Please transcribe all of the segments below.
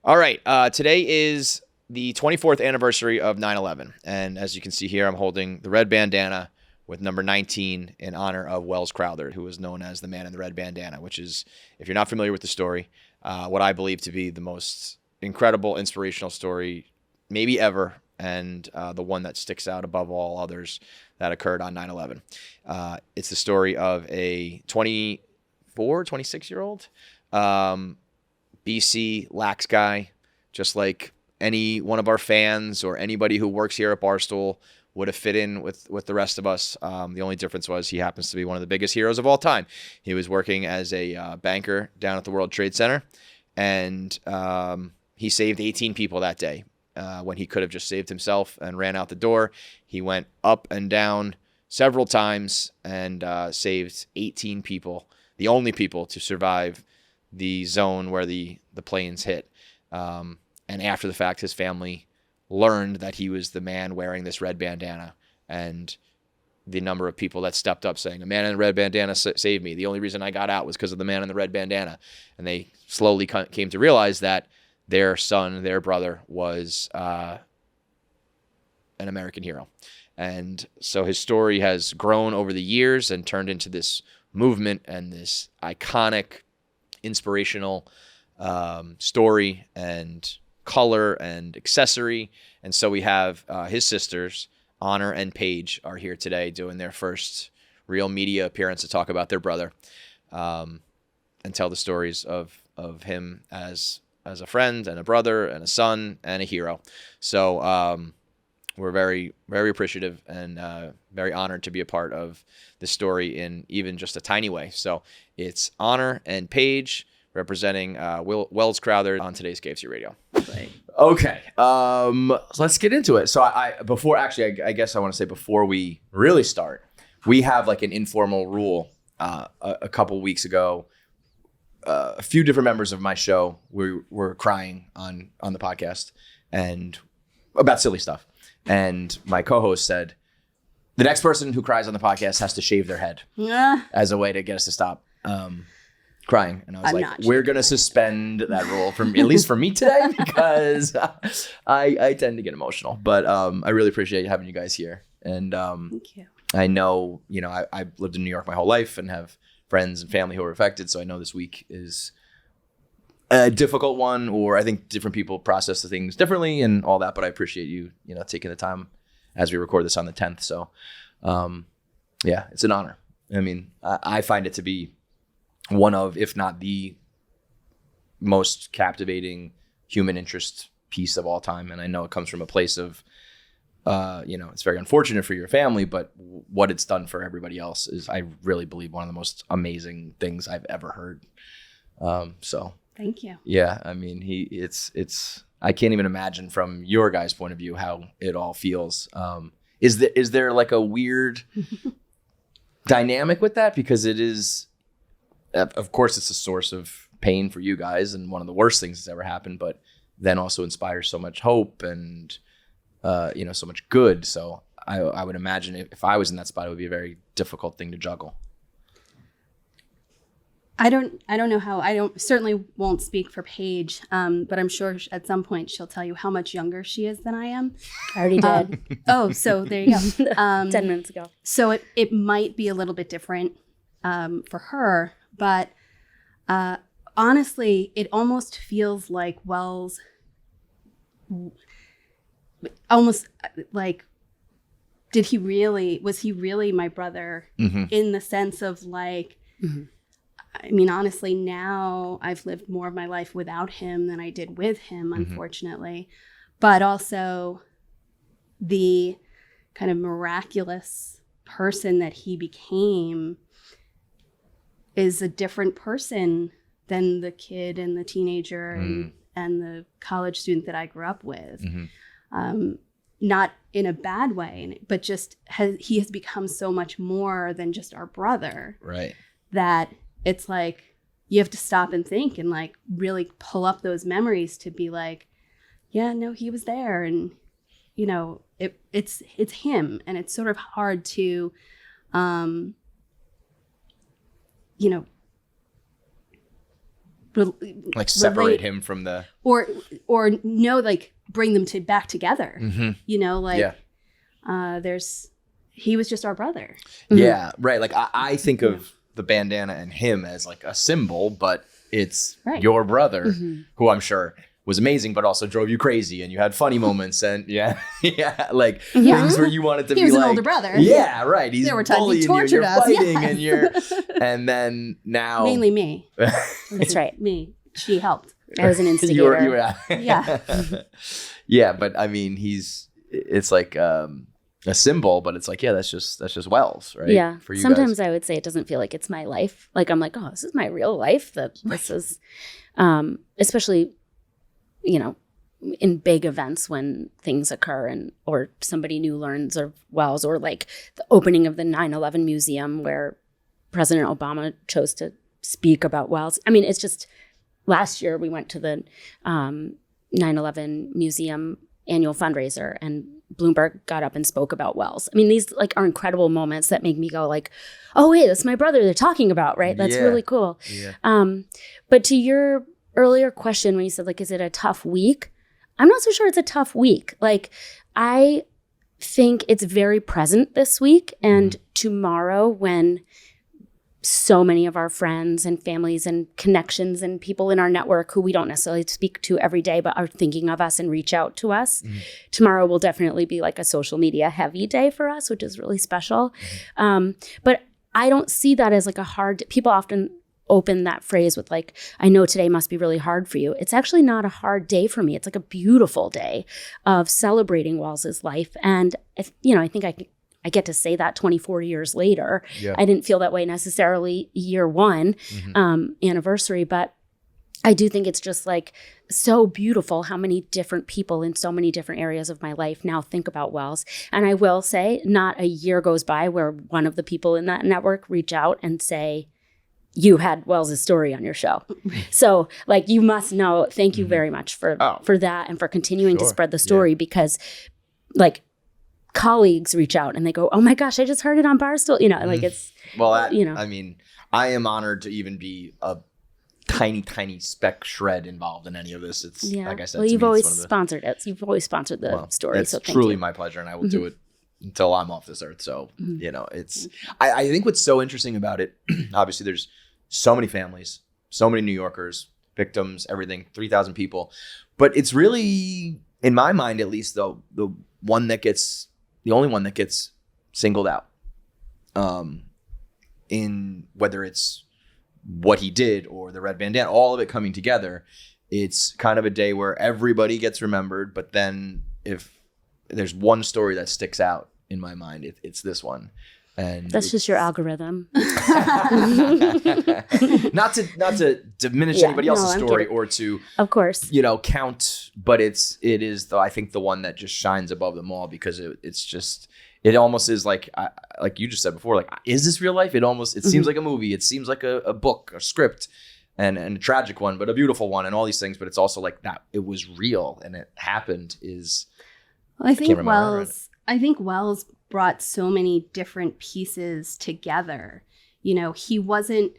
All right. Today is the 24th anniversary of 9/11. And as you can see here, I'm holding the red bandana with number 19 in honor of Welles Crowther, who was known as the man in the red bandana, which is, if you're not familiar with the story, what I believe to be the most incredible, inspirational story maybe ever, and the one that sticks out above all others that occurred on 9/11. It's the story of a 26-year-old BC lax guy, just like any one of our fans or anybody who works here at Barstool would have fit in with the rest of us. The only difference was he happens to be one of the biggest heroes of all time. He was working as a banker down at the World Trade Center, and he saved 18 people that day when he could have just saved himself and ran out the door. He went up and down several times and saved 18 people, the only people to survive the zone where the planes hit. And after the fact, his family learned that he was the man wearing this red bandana, and the number of people that stepped up saying, "A man in the red bandana saved me. The only reason I got out was because of the man in the red bandana." And they slowly came to realize that their son, their brother, was an American hero. And so his story has grown over the years and turned into this movement and this iconic, inspirational story and color and accessory. And so we have his sisters, Honor and Paige, are here today doing their first real media appearance to talk about their brother and tell the stories of him as a friend and a brother and a son and a hero. So we're very, very appreciative and very honored to be a part of this story in even just a tiny way. So it's Honor and Paige representing Welles Crowther on today's KFC Radio. Okay, so let's get into it. So I guess I want to say before we really start, we have like an informal rule. A couple weeks ago, a few different members of my show were crying on the podcast and about silly stuff. And my co-host said, the next person who cries on the podcast has to shave their head as a way to get us to stop crying. And I was we're going to suspend that rule at least for me today, because I tend to get emotional. But I really appreciate having you guys here. And thank you. I know, I've lived in New York my whole life and have friends and family who are affected. So I know this week is a difficult one, or I think different people process the things differently and all that. But I appreciate you, taking the time as we record this on the 10th. So yeah, it's an honor. I mean, I find it to be one of, if not the most captivating human interest piece of all time. And I know it comes from a place of, it's very unfortunate for your family, but what it's done for everybody else is, I really believe, one of the most amazing things I've ever heard. So thank you. Yeah. I mean, it's, I can't even imagine from your guys' point of view how it all feels. Is there like a weird dynamic with that? Because it is, of course, it's a source of pain for you guys and one of the worst things that's ever happened, but then also inspires so much hope and, so much good. So I would imagine if I was in that spot, it would be a very difficult thing to juggle. I don't know how. Certainly won't speak for Paige, but I'm sure at some point she'll tell you how much younger she is than I am. I already did. So there you go. 10 minutes ago. So it might be a little bit different for her, but honestly, it almost feels like Welles, almost like, was he really my brother in the sense of like, I mean, honestly, now I've lived more of my life without him than I did with him, unfortunately. But also the kind of miraculous person that he became is a different person than the kid and the teenager and the college student that I grew up with. Not in a bad way, but just he has become so much more than just our brother. Right. That it's like you have to stop and think and like really pull up those memories to be like, yeah, no, he was there. And, it's him. And it's sort of hard to, like separate him from the or no, like bring them back together. You know, like he was just our brother. Yeah, right. Like I think of the bandana and him as like a symbol, but it's your brother who I'm sure was amazing, but also drove you crazy, and you had funny moments, and like things where you wanted to be like, he was an older brother. Yeah, right. He's there were times bullying he tortured you, you're us. fighting, and then now mainly me. That's right. Me. She helped. I was an instigator. Yeah, but I mean, it's like a symbol, but it's like, that's just Welles, right? Yeah. For you sometimes guys. I would say it doesn't feel like it's my life. Like I'm like, oh, this is my real life. This is, especially, you know, in big events when things occur or somebody new learns of Welles, or like the opening of the 9/11 museum where President Obama chose to speak about Welles. I mean, it's just last year we went to the 9/11 museum annual fundraiser, and Bloomberg got up and spoke about Welles. I mean, these like are incredible moments that make me go like, oh wait, that's my brother they're talking about, right? That's really cool. Yeah. But to your earlier question when you said like, is it a tough week? I'm not so sure it's a tough week. Like, I think it's very present this week and tomorrow, when so many of our friends and families and connections and people in our network who we don't necessarily speak to every day but are thinking of us and reach out to us. Tomorrow will definitely be like a social media heavy day for us, which is really special. But I don't see that as like a hard, people often open that phrase with like, I know today must be really hard for you. It's actually not a hard day for me. It's like a beautiful day of celebrating Wells's life. And I think I get to say that 24 years later. Yeah. I didn't feel that way necessarily year one anniversary, but I do think it's just like so beautiful how many different people in so many different areas of my life now think about Welles. And I will say, not a year goes by where one of the people in that network reach out and say, you had Wells's story on your show. So like, you must know, thank you very much for that and for continuing to spread the story, because like, colleagues reach out and they go, oh my gosh, I just heard it on Barstool. You know, like it's, I mean, I am honored to even be a tiny speck shred involved in any of this. It's like I said, well, you've always sponsored it. You've always sponsored the story. It's so truly my pleasure, and I will do it until I'm off this earth. So, you know, it's, I think what's so interesting about it, obviously there's so many families, so many New Yorkers, victims, everything, 3,000 people, but it's really, in my mind at least, the only one that gets singled out, in whether it's what he did or the Red Bandana, all of it coming together. It's kind of a day where everybody gets remembered, but then if there's one story that sticks out in my mind, it's this one. And that's just your algorithm. not to diminish anybody else's story or to, of course, count, but it is though, I think the one that just shines above them all, because it almost is like you just said before, like, is this real life? It seems like a movie. It seems like a book, a script, and a tragic one, but a beautiful one, and all these things. But it's also like that it was real and it happened. I think Welles brought so many different pieces together. You know, he wasn't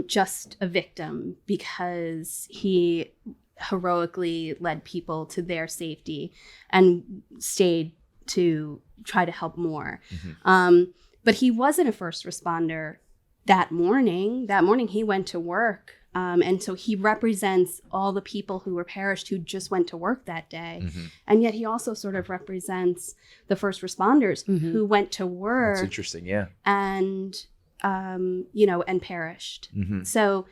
just a victim because he heroically led people to their safety and stayed to try to help more. But he wasn't a first responder that morning. That morning he went to work. And so he represents all the people who were perished who just went to work that day. And yet he also sort of represents the first responders who went to work. That's interesting, yeah. And, and perished. So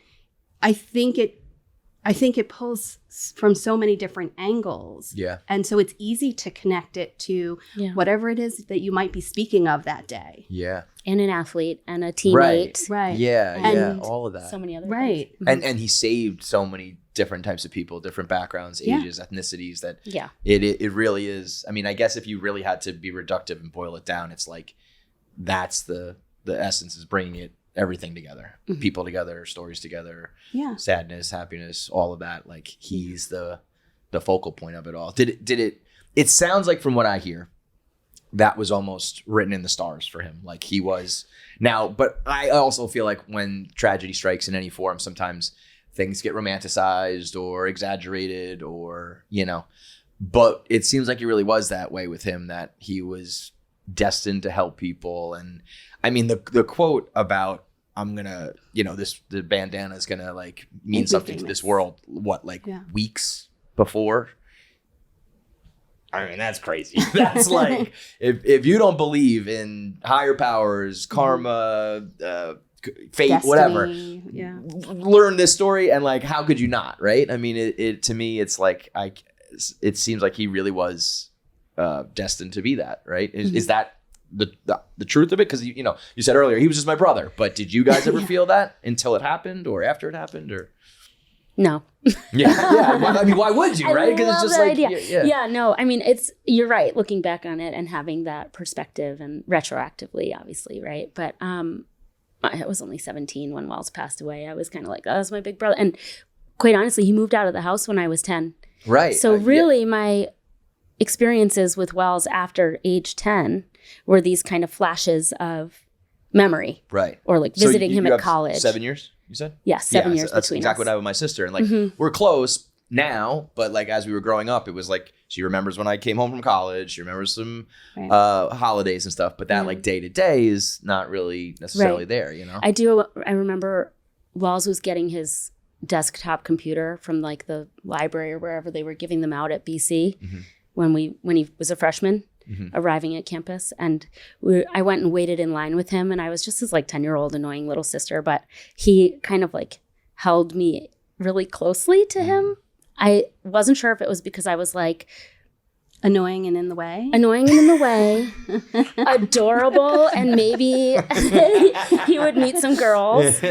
I think it pulls from so many different angles. Yeah. And so it's easy to connect it to whatever it is that you might be speaking of that day. Yeah. And an athlete and a teammate. Right. Yeah, all of that. So many other things. And he saved so many different types of people, different backgrounds, ages, ethnicities, that it really is. I mean, I guess if you really had to be reductive and boil it down, it's like that's the essence, is bringing everything together, people together, stories together, sadness, happiness, all of that. Like, he's the focal point of it all. It sounds like, from what I hear, that was almost written in the stars for him. Like, he was now, but I also feel like when tragedy strikes in any form, sometimes things get romanticized or exaggerated or, but it seems like it really was that way with him, that he was destined to help people. And I mean, the quote about, I'm gonna, the bandana is gonna like mean something to this world. What, weeks before? I mean, that's crazy. That's like, if you don't believe in higher powers, karma, fate, Destiny, whatever, yeah. learn this story, and like, how could you not, right? I mean, it to me, it's like, it seems like he really was destined to be that, right? Is that the truth of it? Because you said earlier he was just my brother, but did you guys ever feel that until it happened or after it happened, or? No. Yeah. I mean, why would you, right? Because it's just like, idea. Yeah, no. I mean, you're right. Looking back on it and having that perspective and retroactively, obviously, right? But I was only 17 when Welles passed away. I was kind of like, oh, that's my big brother. And quite honestly, he moved out of the house when I was 10. Right. So really, my experiences with Welles after age 10 were these kind of flashes of memory. Right. Or like visiting him at college. 7 years, you said? Yeah, 7 years that's between exactly us. what I have with my sister. And like, we're close now, but like as we were growing up, it was like, she remembers when I came home from college. She remembers some holidays and stuff, but that like day to day is not really necessarily there, I remember Welles was getting his desktop computer from like the library or wherever they were giving them out at BC when he was a freshman. Arriving at campus, and I went and waited in line with him, and I was just his like 10-year-old annoying little sister, but he kind of like held me really closely to him. I wasn't sure if it was because I was like annoying and in the way, adorable, and maybe he would meet some girls.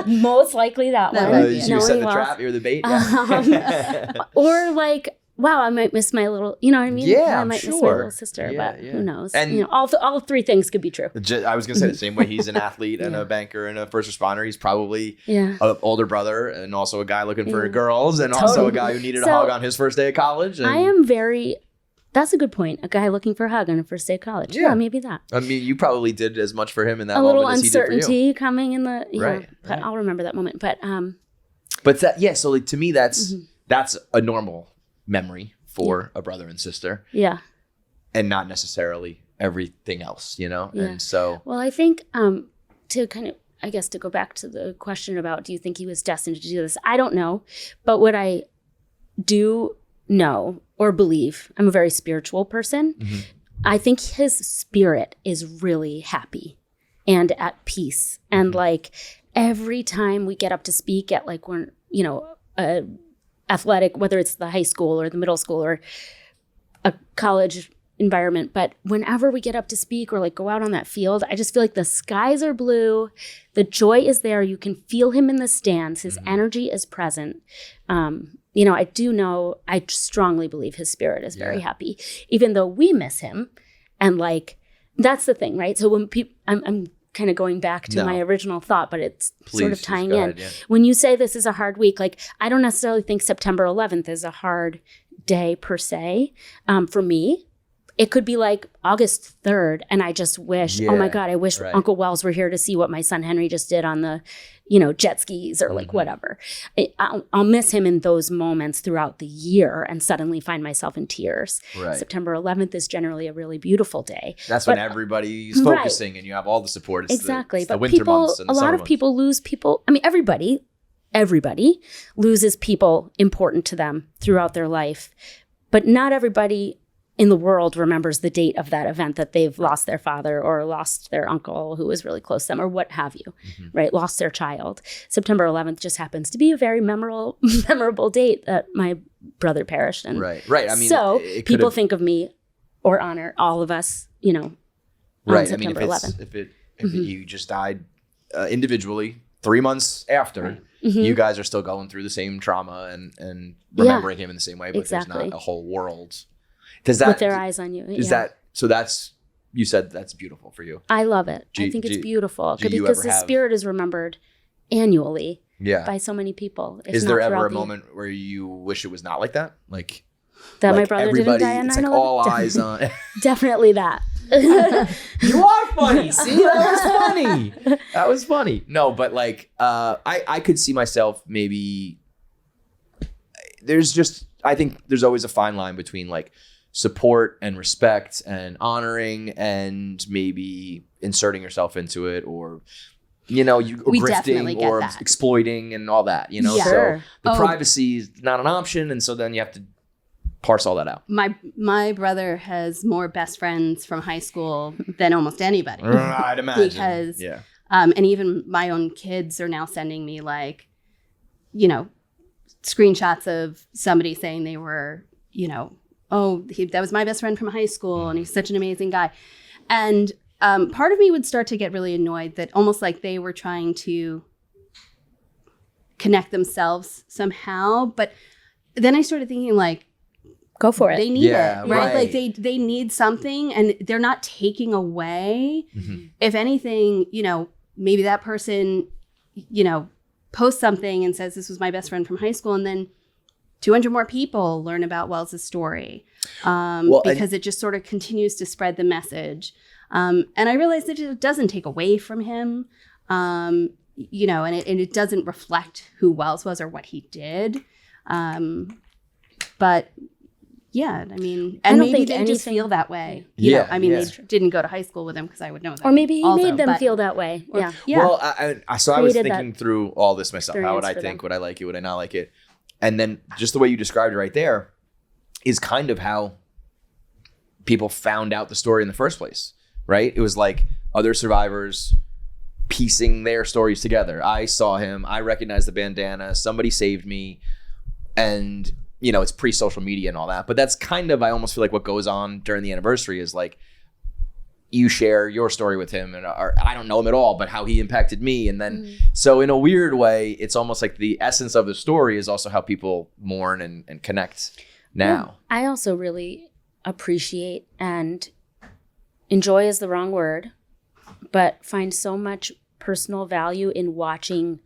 Most likely that one. You set the trap, you're the bait. Or like, wow, I might miss my little, you know what I mean? Yeah, I might miss my little sister, but who knows? And all three things could be true. I was going to say the same way he's an athlete and a banker and a first responder. He's probably an older brother and also a guy looking for girls and also a guy who needed a hug on his first day of college. And that's a good point. A guy looking for a hug on the first day of college. Yeah, maybe that. I mean, you probably did as much for him in that moment as he did for you. A little uncertainty coming in the, right. But I'll remember that moment. But that, so like to me, that's a normal memory for a brother and sister. Yeah. And not necessarily everything else, Yeah. And so. Well, I think to kind of, I guess to go back to the question about, do you think he was destined to do this? I don't know. But what I do know or believe, I'm a very spiritual person. I think his spirit is really happy and at peace. And like every time we get up to speak at like when, athletic, whether it's the high school or the middle school or a college environment, but whenever we get up to speak or like go out on that field, I just feel like the skies are blue, the joy is there, you can feel him in the stands, his energy is present. I strongly believe his spirit is very happy, even though we miss him. And like, that's the thing, right? So when people, I'm kind of going back to my original thought, but it's sort of tying in. When you say this is a hard week, like I don't necessarily think September 11th is a hard day per se. For me, it could be like August 3rd, and I just wish, oh my God, I wish Uncle Welles were here to see what my son Henry just did on the, jet skis or like whatever. I'll miss him in those moments throughout the year and suddenly find myself in tears. Right. September 11th is generally a really beautiful day. That's when everybody's focusing and you have all the support. It's exactly. It's the but winter months and the a lot of people lose people. I mean, everybody loses people important to them throughout their life, but not everybody in the world remembers the date of that event that they've lost their father or lost their uncle who was really close to them or what have you, right? Lost their child. September 11th just happens to be a very memorable date that my brother perished. And right. I mean, so people think of me or honor all of us, on September 11th. If you just died individually 3 months after, you guys are still going through the same trauma and remembering him in the same way, but there's not a whole world. Does that with their eyes on you? You said that's beautiful for you. I love it. I think it's beautiful because his spirit is remembered annually by so many people. Is there ever a moment where you wish it was not like that? Like that my brother didn't die on 9/11? It's like all eyes on. Definitely that. You are funny. See, that was funny. No, but like, I could see myself maybe. I think there's always a fine line between like support and respect and honoring and maybe inserting yourself into it, or you grifting or exploiting and all that. Yeah. So the privacy is not an option, and so then you have to parse all that out. My brother has more best friends from high school than almost anybody. I'd imagine. Because, and even my own kids are now sending me like, screenshots of somebody saying they were, that was my best friend from high school and he's such an amazing guy. And part of me would start to get really annoyed that almost like they were trying to connect themselves somehow. But then I started thinking like, go for it. They need it, right? Like they need something and they're not taking away. Mm-hmm. If anything, maybe that person, posts something and says, this was my best friend from high school. And then 200 more people learn about Welles' story because it just sort of continues to spread the message. And I realized that it doesn't take away from him, and it doesn't reflect who Welles was or what he did. But yeah, I mean, and maybe they just feel that way. They didn't go to high school with him because I would know that. Or maybe he made them feel that way. Yeah. Well, so I was thinking through all this myself. How would I think? Would I like it? Would I not like it? And then just the way you described it right there is kind of how people found out the story in the first place, right? It was like other survivors piecing their stories together. I saw him. I recognized the bandana. Somebody saved me. And it's pre-social media and all that, but that's kind of, I almost feel like what goes on during the anniversary is like you share your story with him, and I don't know him at all, but how he impacted me. And then, so in a weird way, it's almost like the essence of the story is also how people mourn and connect now. Yeah. I also really appreciate and enjoy is the wrong word, but find so much personal value in watching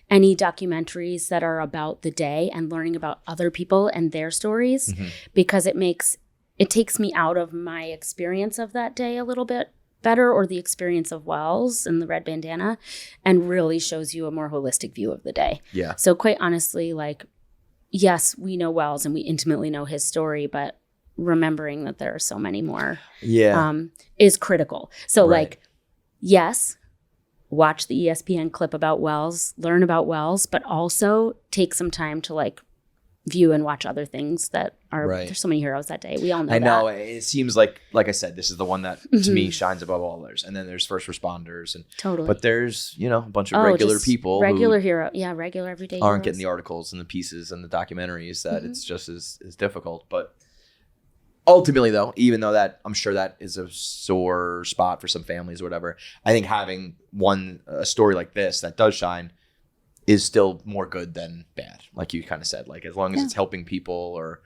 any documentaries that are about the day and learning about other people and their stories, because it takes me out of my experience of that day a little bit better, or the experience of Welles and the Red Bandana, and really shows you a more holistic view of the day. Yeah. So quite honestly, like, yes, we know Welles and we intimately know his story, but remembering that there are so many more is critical. So like, yes, watch the ESPN clip about Welles, learn about Welles, but also take some time to like view and watch other things that are, there's so many heroes that day. We all know that. I know. It seems like I said, this is the one that to me shines above all others. And then there's first responders and but there's, a bunch of regular people. Regular hero. Yeah. Regular everyday aren't getting the articles and the pieces and the documentaries that it's just as difficult. But ultimately, though, even though that I'm sure that is a sore spot for some families or whatever, I think having a story like this that does shine is still more good than bad. Like you kind of said, like as long as it's helping people, or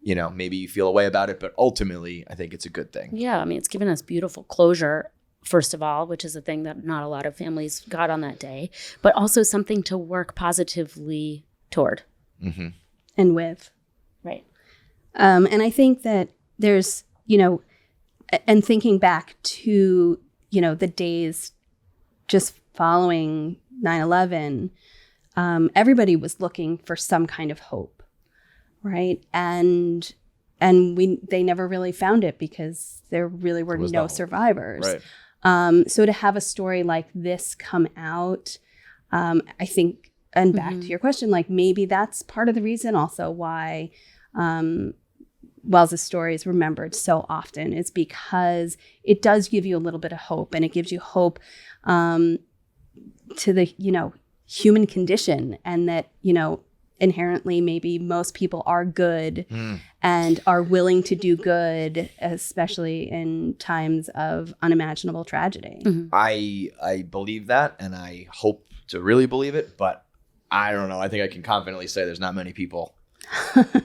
maybe you feel a way about it, but ultimately, I think it's a good thing. Yeah, I mean, it's given us beautiful closure, first of all, which is a thing that not a lot of families got on that day, but also something to work positively toward and with. Right. And I think that there's, and thinking back to, the days just following 9/11, everybody was looking for some kind of hope, right? And they never really found it because there really were no survivors. Right. So to have a story like this come out, I think, and back to your question, like maybe that's part of the reason also why Welles' story is remembered so often, is because it does give you a little bit of hope, and it gives you hope to the, human condition, and that, inherently maybe most people are good and are willing to do good, especially in times of unimaginable tragedy. I believe that, and I hope to really believe it, but I don't know. I think I can confidently say there's not many people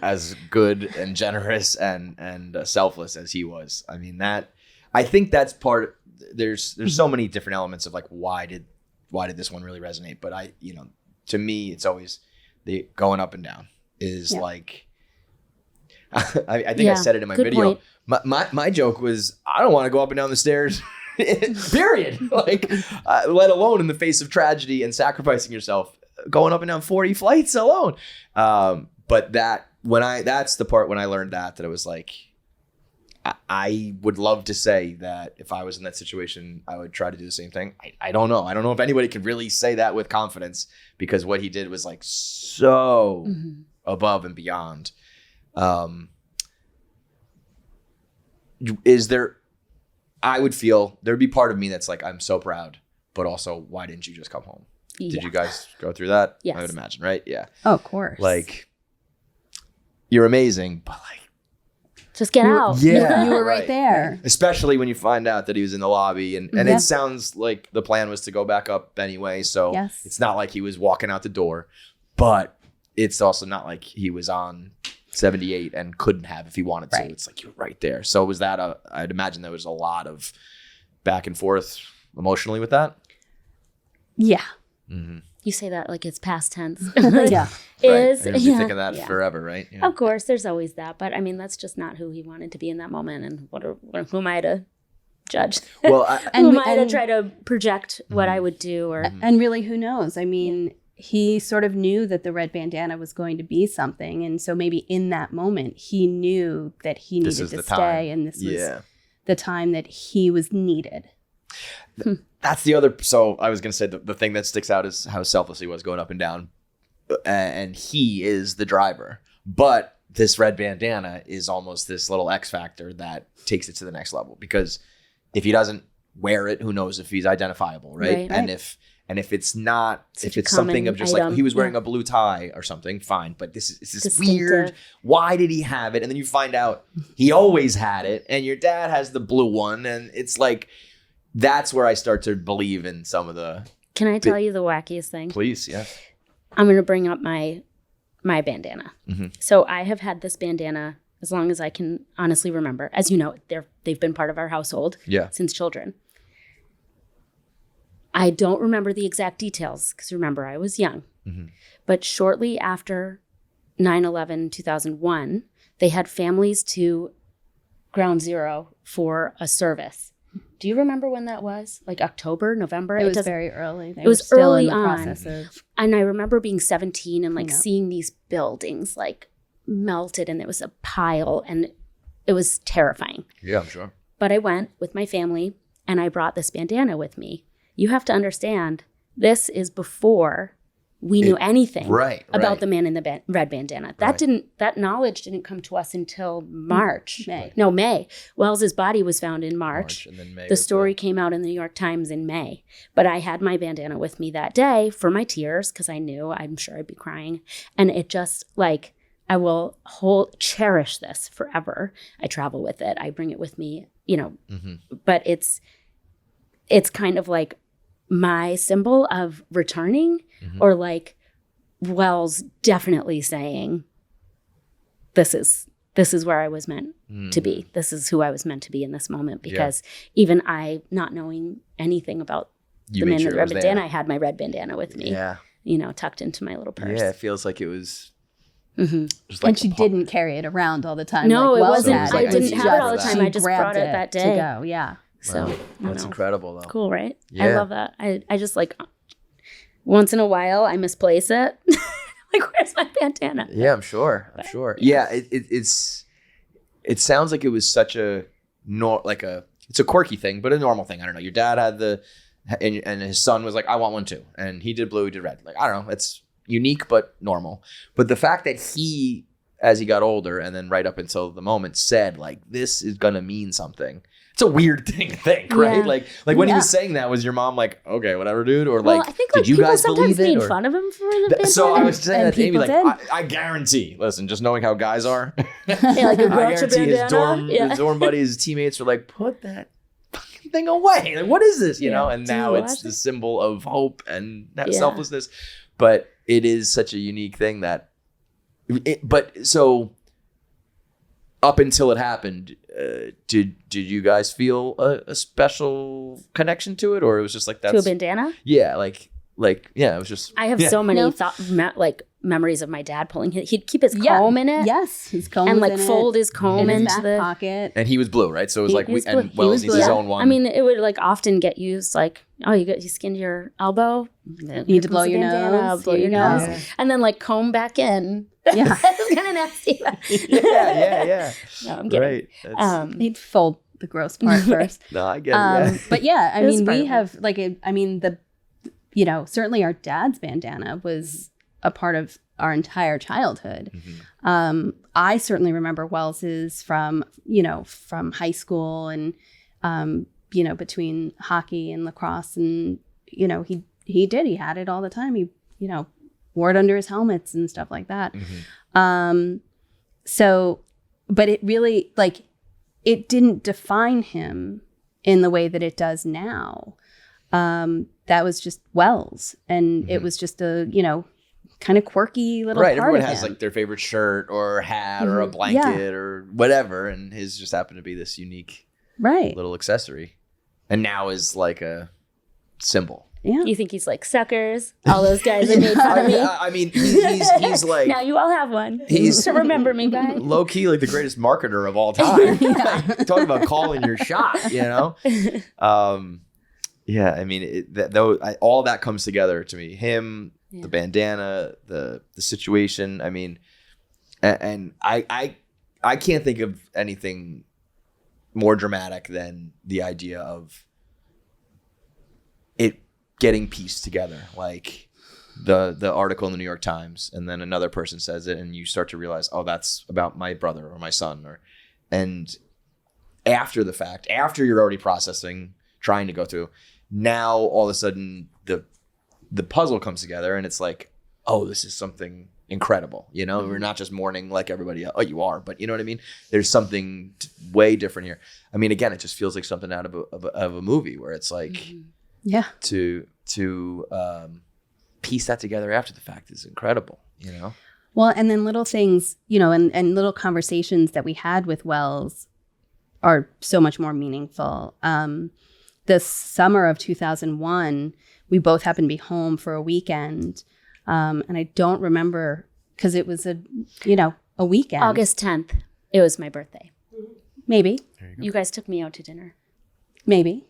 as good and generous and selfless as he was. I mean, I think that's part. There's so many different elements of like why did this one really resonate? But to me, it's always the going up and down is like, I think I said it in my video. My joke was, I don't want to go up and down the stairs, period. Like, let alone in the face of tragedy and sacrificing yourself, going up and down 40 flights alone. But that's the part when I learned that it was like, I would love to say that if I was in that situation, I would try to do the same thing. I don't know. I don't know if anybody can really say that with confidence, because what he did was like so above and beyond. I would feel there'd be part of me that's like, I'm so proud, but also, why didn't you just come home? Yeah. Did you guys go through that? Yes. I would imagine, right? Yeah. Oh, of course. Like, you're amazing, but like, just get out. Yeah. You were right there. Especially when you find out that he was in the lobby, and it sounds like the plan was to go back up anyway. So it's not like he was walking out the door, but it's also not like he was on 78 and couldn't have if he wanted to. It's like, you're right there. So was that I'd imagine there was a lot of back and forth emotionally with that. Yeah. Mm-hmm. You say that like it's past tense. Yeah. Is You're thinking of that forever, right? Yeah. Of course, there's always that, but I mean, that's just not who he wanted to be in that moment. And who am I to judge? Well, who am I to try to project what I would do? Or and really, who knows? I mean, he sort of knew that the red bandana was going to be something, and so maybe in that moment, he knew that he needed to stay, and this was the time that he was needed. That's the other. So I was going to say the thing that sticks out is how selfless he was going up and down. And he is the driver. But this red bandana is almost this little X factor that takes it to the next level. Because if he doesn't wear it, who knows if he's identifiable, right? And if it's not, if it's something of just item. Like he was wearing a blue tie or something, fine. But this is weird. Why did he have it? And then you find out he always had it, and your dad has the blue one, and it's like, that's where I start to believe in some of the. Can I tell you the wackiest thing? Please, yeah. I'm going to bring up my bandana. Mm-hmm. So I have had this bandana as long as I can honestly remember. As you know, they've been part of our household since children. I don't remember the exact details because remember, I was young. Mm-hmm. But shortly after 9/11, 2001, they had families to Ground Zero for a service. Do you remember when that was? Like October, November? It was very early. It was still early in the on. Process of, and I remember being 17 and like seeing these buildings like melted, and it was a pile, and it was terrifying. Yeah, I'm sure. But I went with my family, and I brought this bandana with me. You have to understand, this is before we knew anything about the man in the red bandana. That knowledge didn't come to us until March. May. Wells's body was found in March. And then May. The story came out in the New York Times in May. But I had my bandana with me that day for my tears because I knew I'm sure I'd be crying. And it just like, I will cherish this forever. I travel with it. I bring it with me, but it's kind of like my symbol of returning, or like Welles definitely saying, this is where I was meant to be. This is who I was meant to be in this moment. Because even I, not knowing anything about the man with the red bandana, I had my red bandana with me, tucked into my little purse. Yeah, it feels like it was. Just like and she didn't carry it around all the time. No, like it wasn't. I didn't have it all the time. I just brought it that day. To go, yeah. So wow. That's incredible, though. Cool, right? Yeah. I love that. I just like once in a while I misplace it. Like, where's my bandana? Yeah, I'm sure. Yeah, it sounds like it was such a it's a quirky thing, but a normal thing. I don't know. Your dad had and his son was like, I want one too, and he did blue, he did red. Like, I don't know. It's unique but normal. But the fact that he, as he got older, and then right up until the moment, said like, this is gonna mean something. It's a weird thing to think, right? Yeah. Like when he was saying that, was your mom like, okay, whatever, dude? Or like, I think like did you people guys sometimes believe it? made fun of him for the bandana. So I was saying that to Amy, like, I guarantee, listen, just knowing how guys are, like a I guarantee his dorm buddies, his teammates were like, put that fucking thing away. Like, what is this? You know? And now it's the symbol of hope and selflessness. But it is such a unique thing that, up until it happened, did you guys feel a special connection to it, or it was just like that's to a bandana? Yeah, like like, yeah, it was just. I have so many memories of my dad pulling he'd keep his comb in it. Yes, his comb and was like in fold his comb in his into back the pocket. And he was blue, right? So it was like, and He Welles was needs blue. his own one. I mean, it would like often get used like, oh, you skinned your elbow. You need to blow your nose. Blow your nose. Yeah. And then like comb back in. Yeah. It's kind of nasty. yeah. No, I'm kidding. Right. He'd fold the gross part first. No, I get it. But yeah, I It was mean, we part of have like, certainly our dad's bandana was a part of our entire childhood. I certainly remember Wells's from high school and, between hockey and lacrosse and, he had it all the time. He, wore it under his helmets and stuff like that. But it really it didn't define him in the way that it does now. That was just Welles, and it was just a kind of quirky little part Everyone of has him. like their favorite shirt or hat or a blanket or whatever, and his just happened to be this unique little accessory, and now is like a symbol. Yeah. You think he's like suckers? All those guys that made fun of me. I mean, he's like Now you all have one. He's to remember me by. low key like the greatest marketer of all time. Talk about calling your shot, Yeah, I mean, all that comes together to me. Him, the bandana, the situation. I mean, and I can't think of anything more dramatic than the idea of it getting pieced together, like the article in the New York Times, and then another person says it, and you start to realize, oh, that's about my brother or my son, and after the fact, after you're already processing, trying to go through. Now, all of a sudden, the puzzle comes together, and it's like, oh, this is something incredible. We're not just mourning like everybody else. Oh, you are, but you know what I mean? There's something way different here. I mean, again, it just feels like something out of a movie where it's like, to piece that together after the fact is incredible. Well, and then little things, and little conversations that we had with Welles are so much more meaningful. The summer of 2001, we both happened to be home for a weekend. And I don't remember because it was a weekend. August 10th. It was my birthday. Maybe. You guys took me out to dinner. Maybe.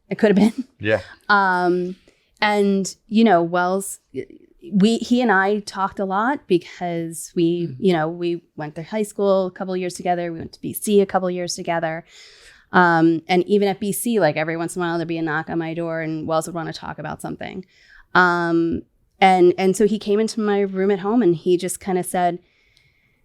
It could have been. Yeah. And Welles, he and I talked a lot because we went to high school a couple of years together. We went to BC a couple of years together. And even at BC, like every once in a while, there'd be a knock on my door and Welles would want to talk about something. And so he came into my room at home and he just kind of said,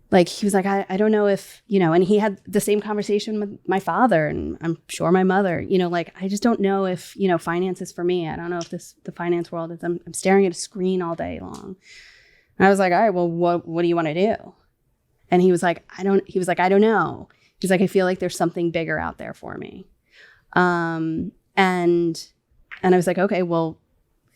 like, he was like, I don't know if, and he had the same conversation with my father and I'm sure my mother, like, I just don't know if, finance is for me. I don't know if the finance world is, I'm staring at a screen all day long. And I was like, all right, well, what do you want to do? And he was like, I don't know. He's like, I feel like there's something bigger out there for me. And I was like, okay, well,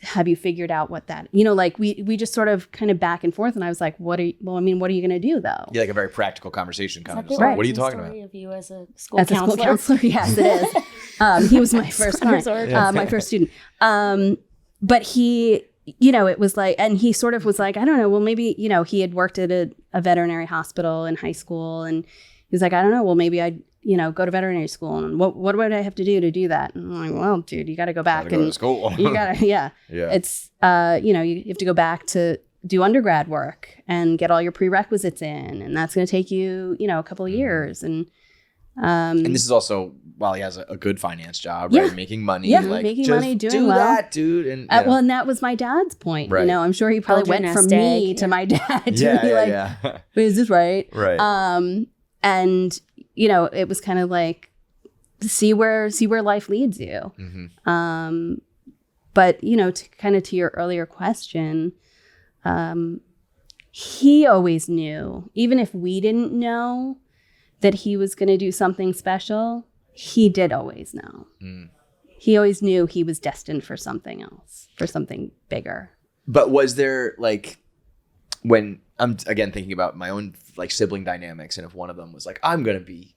have you figured out what that, like we just sort of kind of back and forth. And I was like, what are you going to do though? Yeah, like a very practical conversation kind of. Right. What are you talking about? Of you as a school counselor. A school counselor, yes, it is. He was my first client, my first student. But he, it was like, and he sort of was like, I don't know, well, maybe, he had worked at a veterinary hospital in high school. And he was like, I don't know, well, maybe I'd, go to veterinary school. And what would I have to do that? And I'm like, well, dude, you got to go back Go to school. You got to, yeah. It's, you have to go back to do undergrad work and get all your prerequisites in. And that's going to take you, a couple of years. And this is also while he has a good finance job, right? Making money. Yeah, like, making just money, doing do well. that, dude. And well, and that was my dad's point. Right. I'm sure he probably Build your went from nest me egg. to my dad to be like, wait, is this right? Right. And it was kind of like see where life leads you. Mm-hmm. But to your earlier question, he always knew, even if we didn't know that he was going to do something special, he did always know. He always knew he was destined for something else, for something bigger. But was there like, when I'm again thinking about my own like sibling dynamics, and if one of them was like, I'm going to be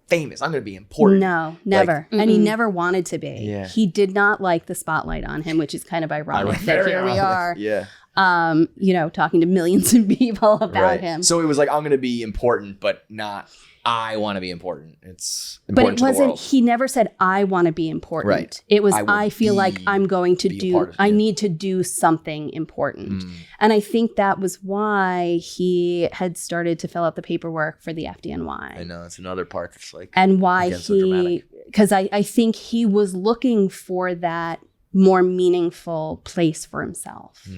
famous. I'm going to be important. No, never. Like, and he never wanted to be. Yeah. He did not like the spotlight on him, which is kind of ironic that here we are. Yeah. Talking to millions of people about him. So it was like, I'm going to be important, but not I want to be important. It's but important it to the wasn't, world. he never said, I want to be important. Right. It was, I will I feel like I'm going to be a part of I it. need to do something important. And I think that was why he had started to fill out the paperwork for the FDNY. I know, it's another part that's like, And why again, so dramatic. because I think he was looking for that more meaningful place for himself.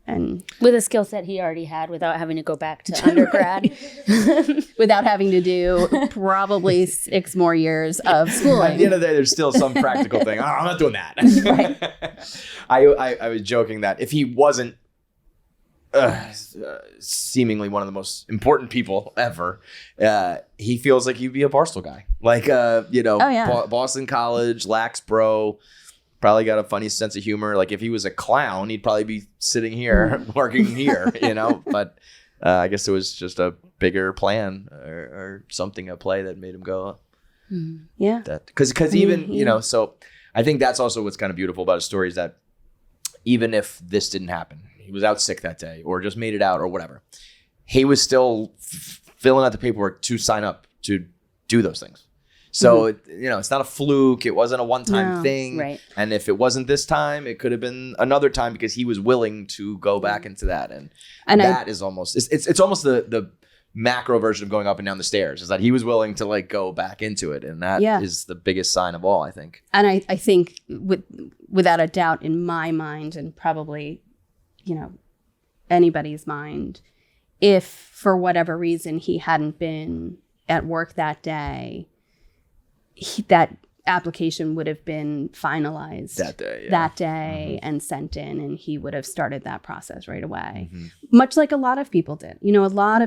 And With a skill set he already had without having to go back to undergrad. without having to do probably 6 more years of schooling. At the end of the day, there's still some practical thing. Oh, I'm not doing that. I was joking that if he wasn't seemingly one of the most important people ever, he feels like he'd be a Barstool guy. Like, Boston College, lax bro, probably got a funny sense of humor. Like if he was a clown, he'd probably be sitting here, working here, But I guess it was just a bigger plan or something at play that made him go, Yeah. that because even so I think that's also what's kind of beautiful about his story is that even if this didn't happen, he was out sick that day or just made it out or whatever, he was still filling out the paperwork to sign up to do those things. So it's not a fluke. It wasn't a one-time thing. Right. And if it wasn't this time, it could have been another time because he was willing to go back into that. And that is almost it's almost the macro version of going up and down the stairs, is that he was willing to like go back into it. And that is the biggest sign of all, I think. And I think without a doubt in my mind, and probably, anybody's mind, if for whatever reason he hadn't been at work that day, that application would have been finalized that day and sent in, and he would have started that process right away. Much like a lot of people did. A lot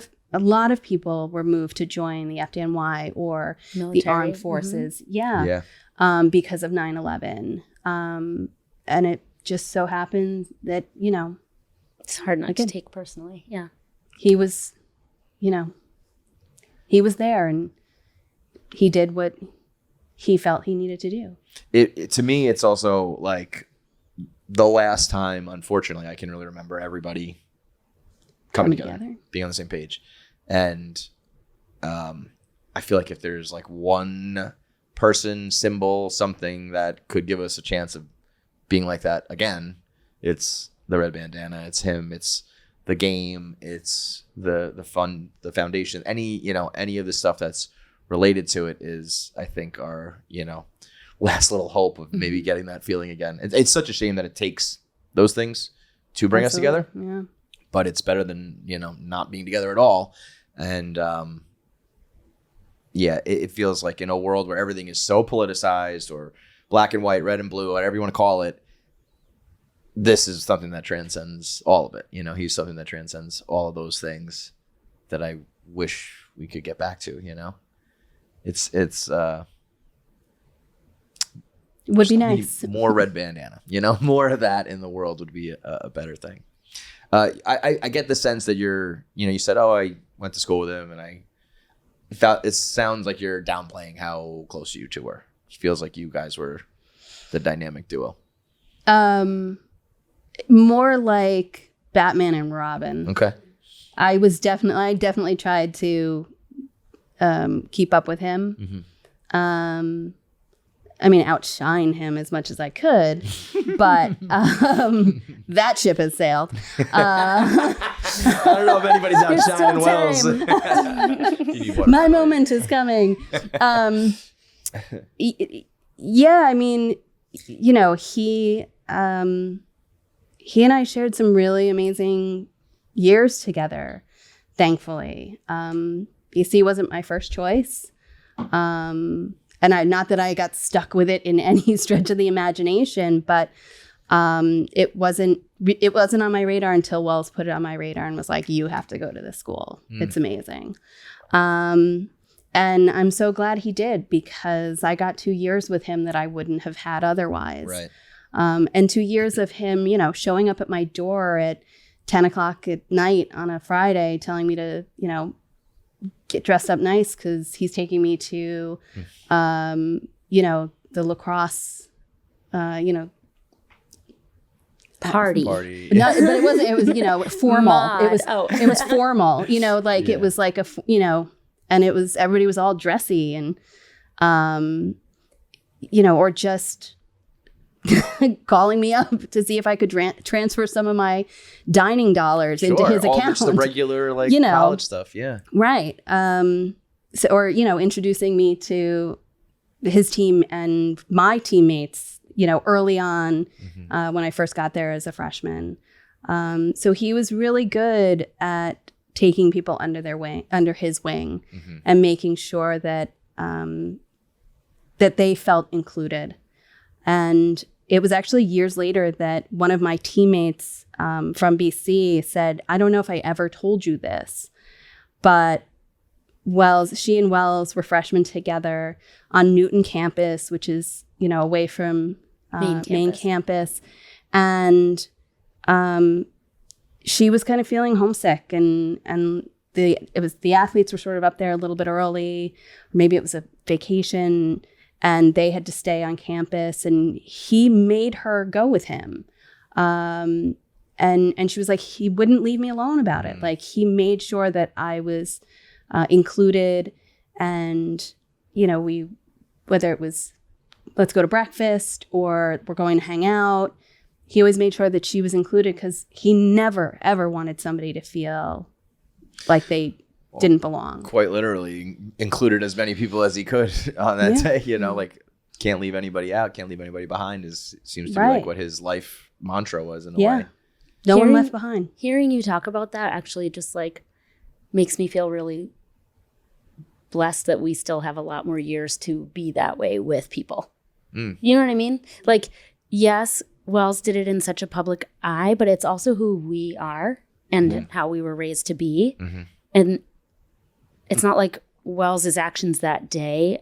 of people were moved to join the FDNY or Military. the armed forces. Because of 9/11. And it just so happened that, It's hard not to take personally. Yeah. he was, he was there and he did what he felt he needed to do. It to me, it's also like the last time, unfortunately, I can really remember everybody coming together, being on the same page. And I feel like if there's like one person, symbol, something that could give us a chance of being like that again, it's the Red Bandana. It's him. It's the game. It's the fun, the foundation. Any of the stuff that's related to it is, I think, our last little hope of maybe getting that feeling again. It's such a shame that it takes those things to bring us together. Yeah. But it's better than not being together at all. And it feels like in a world where everything is so politicized or black and white, red and blue, whatever you want to call it, this is something that transcends all of it. He's something that transcends all of those things that I wish we could get back to. It's would be nice. More Red Bandana, more of that in the world would be a better thing. I get the sense that you said, oh, I went to school with him, and I felt it sounds like you're downplaying how close you two were. It feels like you guys were the dynamic duo. More like Batman and Robin. Okay. I definitely tried to keep up with him. Outshine him as much as I could, but that ship has sailed. I don't know if anybody's outshining Welles. My moment is coming. He and I shared some really amazing years together, thankfully. BC wasn't my first choice. And not that I got stuck with it in any stretch of the imagination, but it wasn't on my radar until Welles put it on my radar and was like, you have to go to this school. It's amazing. And I'm so glad he did, because I got 2 years with him that I wouldn't have had otherwise. Right. And 2 years of him, showing up at my door at 10 o'clock at night on a Friday, telling me to, get dressed up nice because he's taking me to, you know, the lacrosse, you know, Party. No, but it wasn't. It was, you know, formal. It was formal. You know, like it was like you know, and it was everybody was all dressy and, you know, or just calling me up to see if I could transfer some of my dining dollars into his account. All just the regular like you know, college stuff. Yeah. Right. So, or you know, introducing me to his team and my teammates, you know, early on when I first got there as a freshman. So he was really good at taking people under his wing and making sure that that they felt included. And it was actually years later that one of my teammates from BC said, I don't know if I ever told you this, but she and Welles were freshmen together on Newton campus, which is, you know, away from main campus. And she was kind of feeling homesick and the athletes were sort of up there a little bit early, or maybe it was a vacation and they had to stay on campus, and he made her go with him. And she was like, he wouldn't leave me alone about it. Like he made sure that I was included, and, you know, whether it was let's go to breakfast or we're going to hang out, he always made sure that she was included because he never, ever wanted somebody to feel like they didn't belong. Quite literally included as many people as he could on that day, you know, like can't leave anybody out, can't leave anybody behind seems to be like what his life mantra was in a way. No one left behind. Hearing you talk about that actually just like makes me feel really blessed that we still have a lot more years to be that way with people. You know what I mean? Like, yes, Welles did it in such a public eye, but it's also who we are and how we were raised to be. And it's not like Wells's actions that day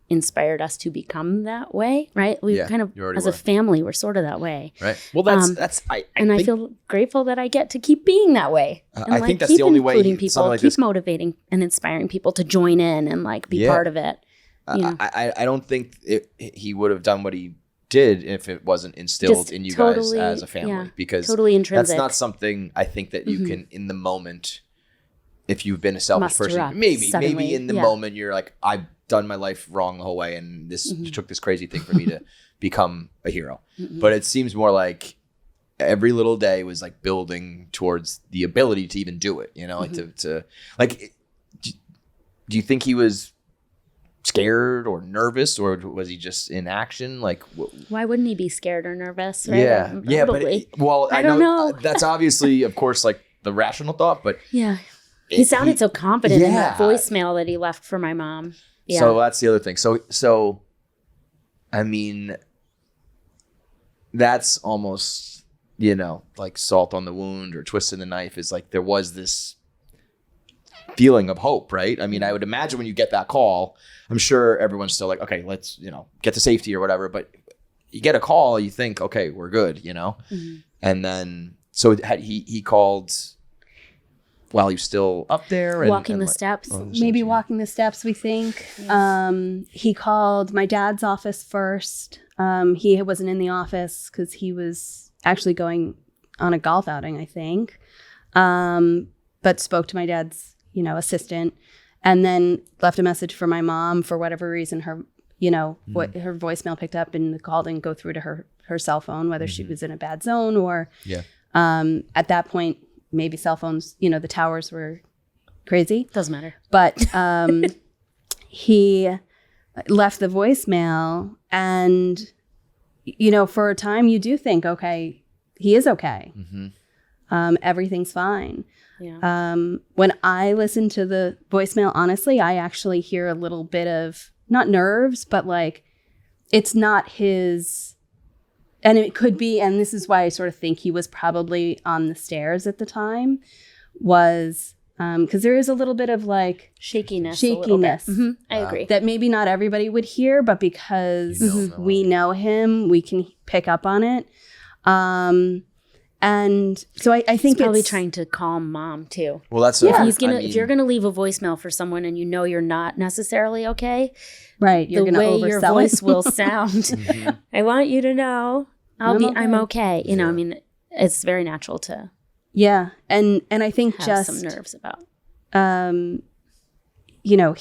inspired us to become that way, right? We kind of, as a family, we're sort of that way. Right. Well, I feel grateful that I get to keep being that way. And I think that's the only way. Including people, keep motivating and inspiring people to join in and like be part of it. You know? I don't think he would have done what he did if it wasn't instilled in you guys as a family, because totally intrinsic. That's not something I think that you can in the moment. If you've been a selfish person, maybe in the moment you're like, I've done my life wrong the whole way, and this took this crazy thing for me to become a hero. But it seems more like every little day was like building towards the ability to even do it. You know, like to like. Do you think he was scared or nervous, or was he just in action? Like, why wouldn't he be scared or nervous? Right? Yeah, but I don't know. That's obviously, of course, like the rational thought, but he sounded so confident in that voicemail that he left for my mom. Yeah. So that's the other thing. So, I mean, that's almost, you know, like salt on the wound or twisting the knife is like there was this feeling of hope, right? I mean, I would imagine when you get that call, I'm sure everyone's still like, okay, let's, you know, get to safety or whatever. But you get a call, you think, okay, we're good, you know? And then, so he called while he was still up there? Walking the steps. Maybe walking the steps, we think. He called my dad's office first. He wasn't in the office because he was actually going on a golf outing, I think. But spoke to my dad's, you know, assistant, and then left a message for my mom. For whatever reason, her, you know, what her voicemail picked up, and the call didn't go through to her cell phone, whether she was in a bad zone or at that point, maybe cell phones, you know, the towers were crazy. Doesn't matter. But he left the voicemail, and, you know, for a time you do think, okay, he is okay. Everything's fine. Yeah. When I listen to the voicemail, honestly, I actually hear a little bit of, not nerves, but like, it's not his. And it could be, and this is why I sort of think he was probably on the stairs at the time, was because there is a little bit of like shakiness. I agree. That maybe not everybody would hear, but because we know him, we can pick up on it. And so I think he's probably it's trying to calm mom too. Well, that's If you're gonna leave a voicemail for someone and you know you're not necessarily okay, right. You're the way your voice it. will sound. I want you to know I'm okay. You know, I mean, it's very natural to and I think have just some nerves about. You know,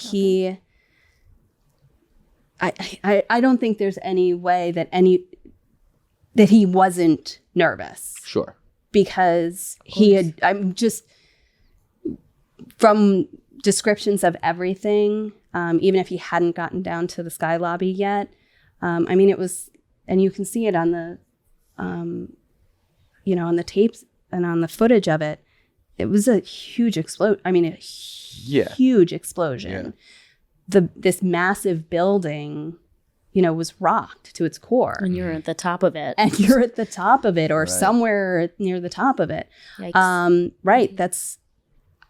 I don't think there's any way that he wasn't nervous. Sure. Because I'm just, from descriptions of everything, even if he hadn't gotten down to the Sky Lobby yet, I mean, it was, and you can see it on the, you know, on the tapes and on the footage of it, it was a huge explosion. I mean, huge explosion. This massive building, you know, was rocked to its core. And you're at the top of it. And you're at the top of it, or somewhere near the top of it. Right. That's,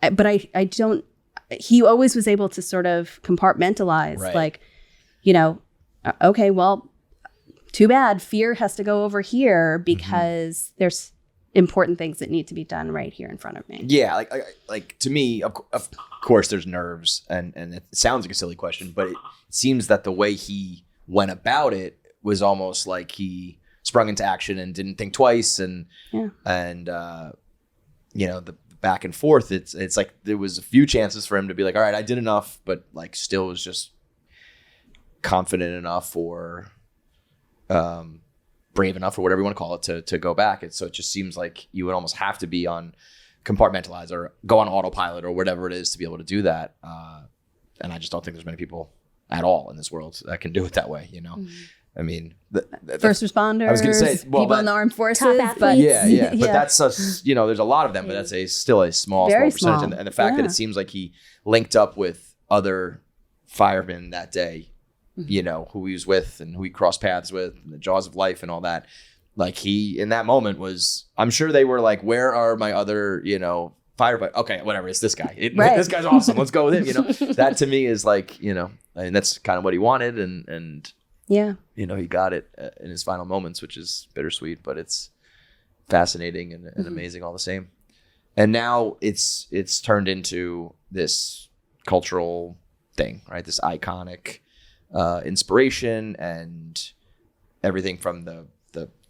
but I don't, he always was able to sort of compartmentalize, like, you know, okay, well, too bad. Fear has to go over here because there's important things that need to be done right here in front of me. Yeah, like to me, of course, there's nerves, and it sounds like a silly question, but it seems that the way he went about it was almost like he sprung into action and didn't think twice, and you know, the back and forth. It's like there was a few chances for him to be like, all right, I did enough, but like still was just confident enough or brave enough or whatever you want to call it to go back. So it just seems like you would almost have to be on compartmentalize or go on autopilot or whatever it is to be able to do that. And I just don't think there's many people at all in this world that can do it that way, you know? I mean, first responders, I was going to say, well, people in the armed forces, top but but that's you know, there's a lot of them, but that's still a small percentage. And the fact that it seems like he linked up with other firemen that day, you know, who he was with and who he crossed paths with, and the jaws of life and all that. Like he, in that moment was, I'm sure they were like, where are my other, you know, firefighter? Okay, whatever. It's this guy. This guy's awesome. Let's go with him. You know, that to me is like, you know, I mean, that's kind of what he wanted. And you know, he got it in his final moments, which is bittersweet, but it's fascinating and amazing all the same. And now it's turned into this cultural thing, right? This iconic inspiration, and everything from the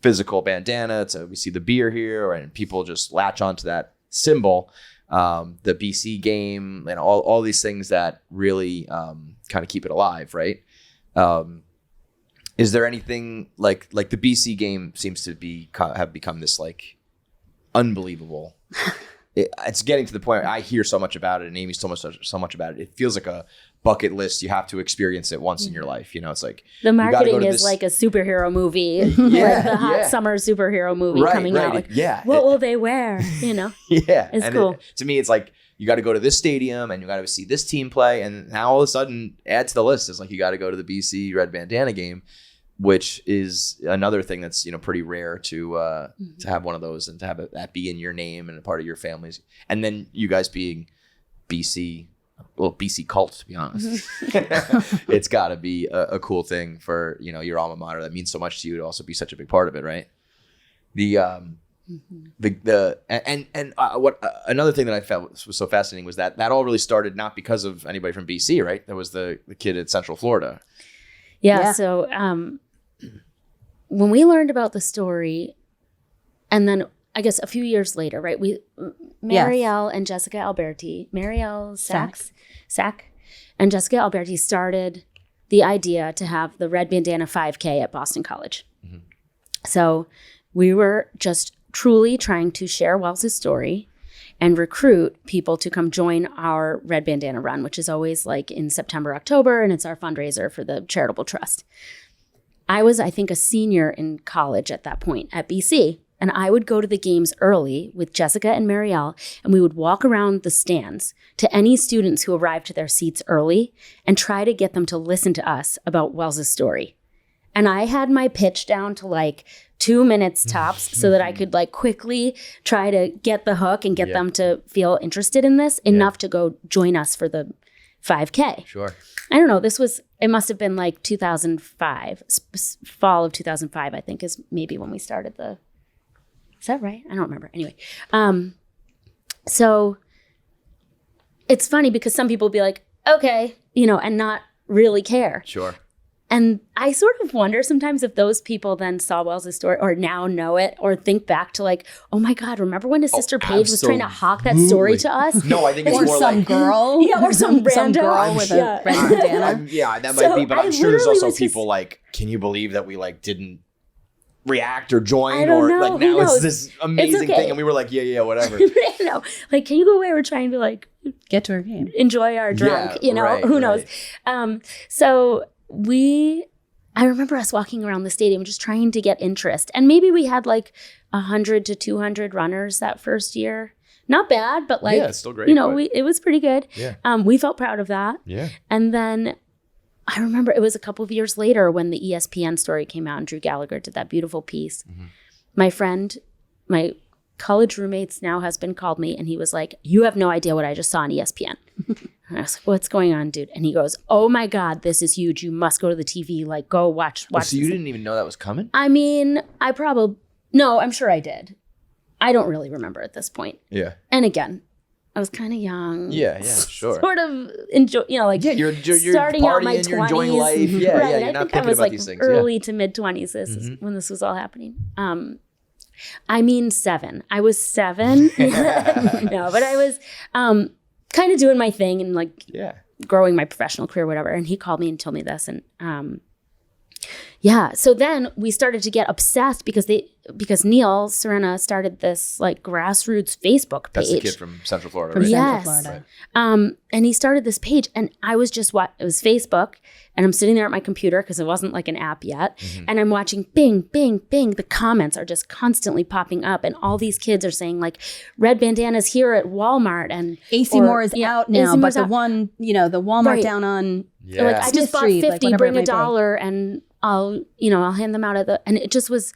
physical bandana to we see the beer here, and people just latch onto that symbol, the BC game, and all these things that really kind of keep it alive, right? Is there anything like the BC game seems to have become this like unbelievable? It's getting to the point where I hear so much about it, and Amy's so much about it. It feels like a bucket list. You have to experience it once in your life. You know, it's like the marketing is like a superhero movie, like the hot summer superhero movie coming out. Like, what will they wear? You know, it's cool. To me, it's like you got to go to this stadium and you got to see this team play, and now all of a sudden, add to the list is like you got to go to the BC Red Bandana game, which is another thing that's, you know, pretty rare to have one of those and to have that be in your name and a part of your families. And then you guys being BC cult, to be honest. It's got to be a cool thing for, you know, your alma mater that means so much to you to also be such a big part of it, right? What another thing that I felt was so fascinating was that all really started not because of anybody from BC, right? There was the kid at Central Florida. Yeah. So when we learned about the story, and then I guess a few years later, right? Marielle and Jessica Alberti, Marielle Sack and Jessica Alberti started the idea to have the Red Bandana 5K at Boston College. Mm-hmm. So we were just truly trying to share Welles' story and recruit people to come join our Red Bandana run, which is always like in September, October, and it's our fundraiser for the Charitable Trust. I was, I think, a senior in college at that point at BC, and I would go to the games early with Jessica and Marielle, and we would walk around the stands to any students who arrived to their seats early and try to get them to listen to us about Welles' story. And I had my pitch down to like 2 minutes tops so that I could like quickly try to get the hook and get them to feel interested in this enough to go join us for the 5K. Sure. I don't know. It must have been like 2005, fall of 2005, I think is maybe when we started the Is that right? I don't remember. Anyway, so it's funny because some people will be like, okay, and not really care. Sure. And I sort of wonder sometimes if those people then saw Welles' story or now know it or think back to like, oh my God, remember when his sister Paige was trying to hawk that story to us? No, I think it's or more some like girl. Yeah, or some random girl with a red bandana. Yeah, that So might be, but I'm I sure there's literally also was just- people like, can you believe that we like didn't react or join I don't or know. like Who now it's knows? this amazing okay. thing and we were like, yeah, whatever. No, like, can you go away? We're trying to like Get to her game. enjoy our drunk, Yeah, right, who knows? right. So I remember us walking around the stadium just trying to get interest. And maybe we had like 100 to 200 runners that first year. Not bad, but like, Yeah, it's still great, but- it was pretty good. Yeah. We felt proud of that. Yeah. And then I remember it was a couple of years later when the ESPN story came out and Drew Gallagher did that beautiful piece. Mm-hmm. My friend, my college roommate's now husband called me and he was like, you have no idea what I just saw on ESPN. And I was like, what's going on, dude? And he goes, oh my God, this is huge. You must go to the TV. Like, go watch. So you didn't even know that was coming? I mean, no, I'm sure I did. I don't really remember at this point. Yeah. And again, I was kind of young. Yeah, sure. Sort of enjoy, you're you're starting out my partying, 20s. you're enjoying life. Yeah, right. yeah, you're I not think thinking I was about like these things. early to mid 20s. This is when this was all happening. I mean 7. I was 7. No, but I was kind of doing my thing and like growing my professional career, whatever. And he called me and told me this. And so then we started to get obsessed because Neil Serena started this like grassroots Facebook page. That's the kid from Central Florida, From right? Central Yes. Florida. And he started this page and I was just it was Facebook and I'm sitting there at my computer because it wasn't like an app yet. And I'm watching bing, bing, bing. The comments are just constantly popping up and all these kids are saying like Red Bandana's here at Walmart and AC Moore is out now, AC but Moore's the out. one, the Walmart Right. down on Yeah. Like I Smith just bought Street, 50, like, whatever bring it might be. $1 and I'll hand them out and it just was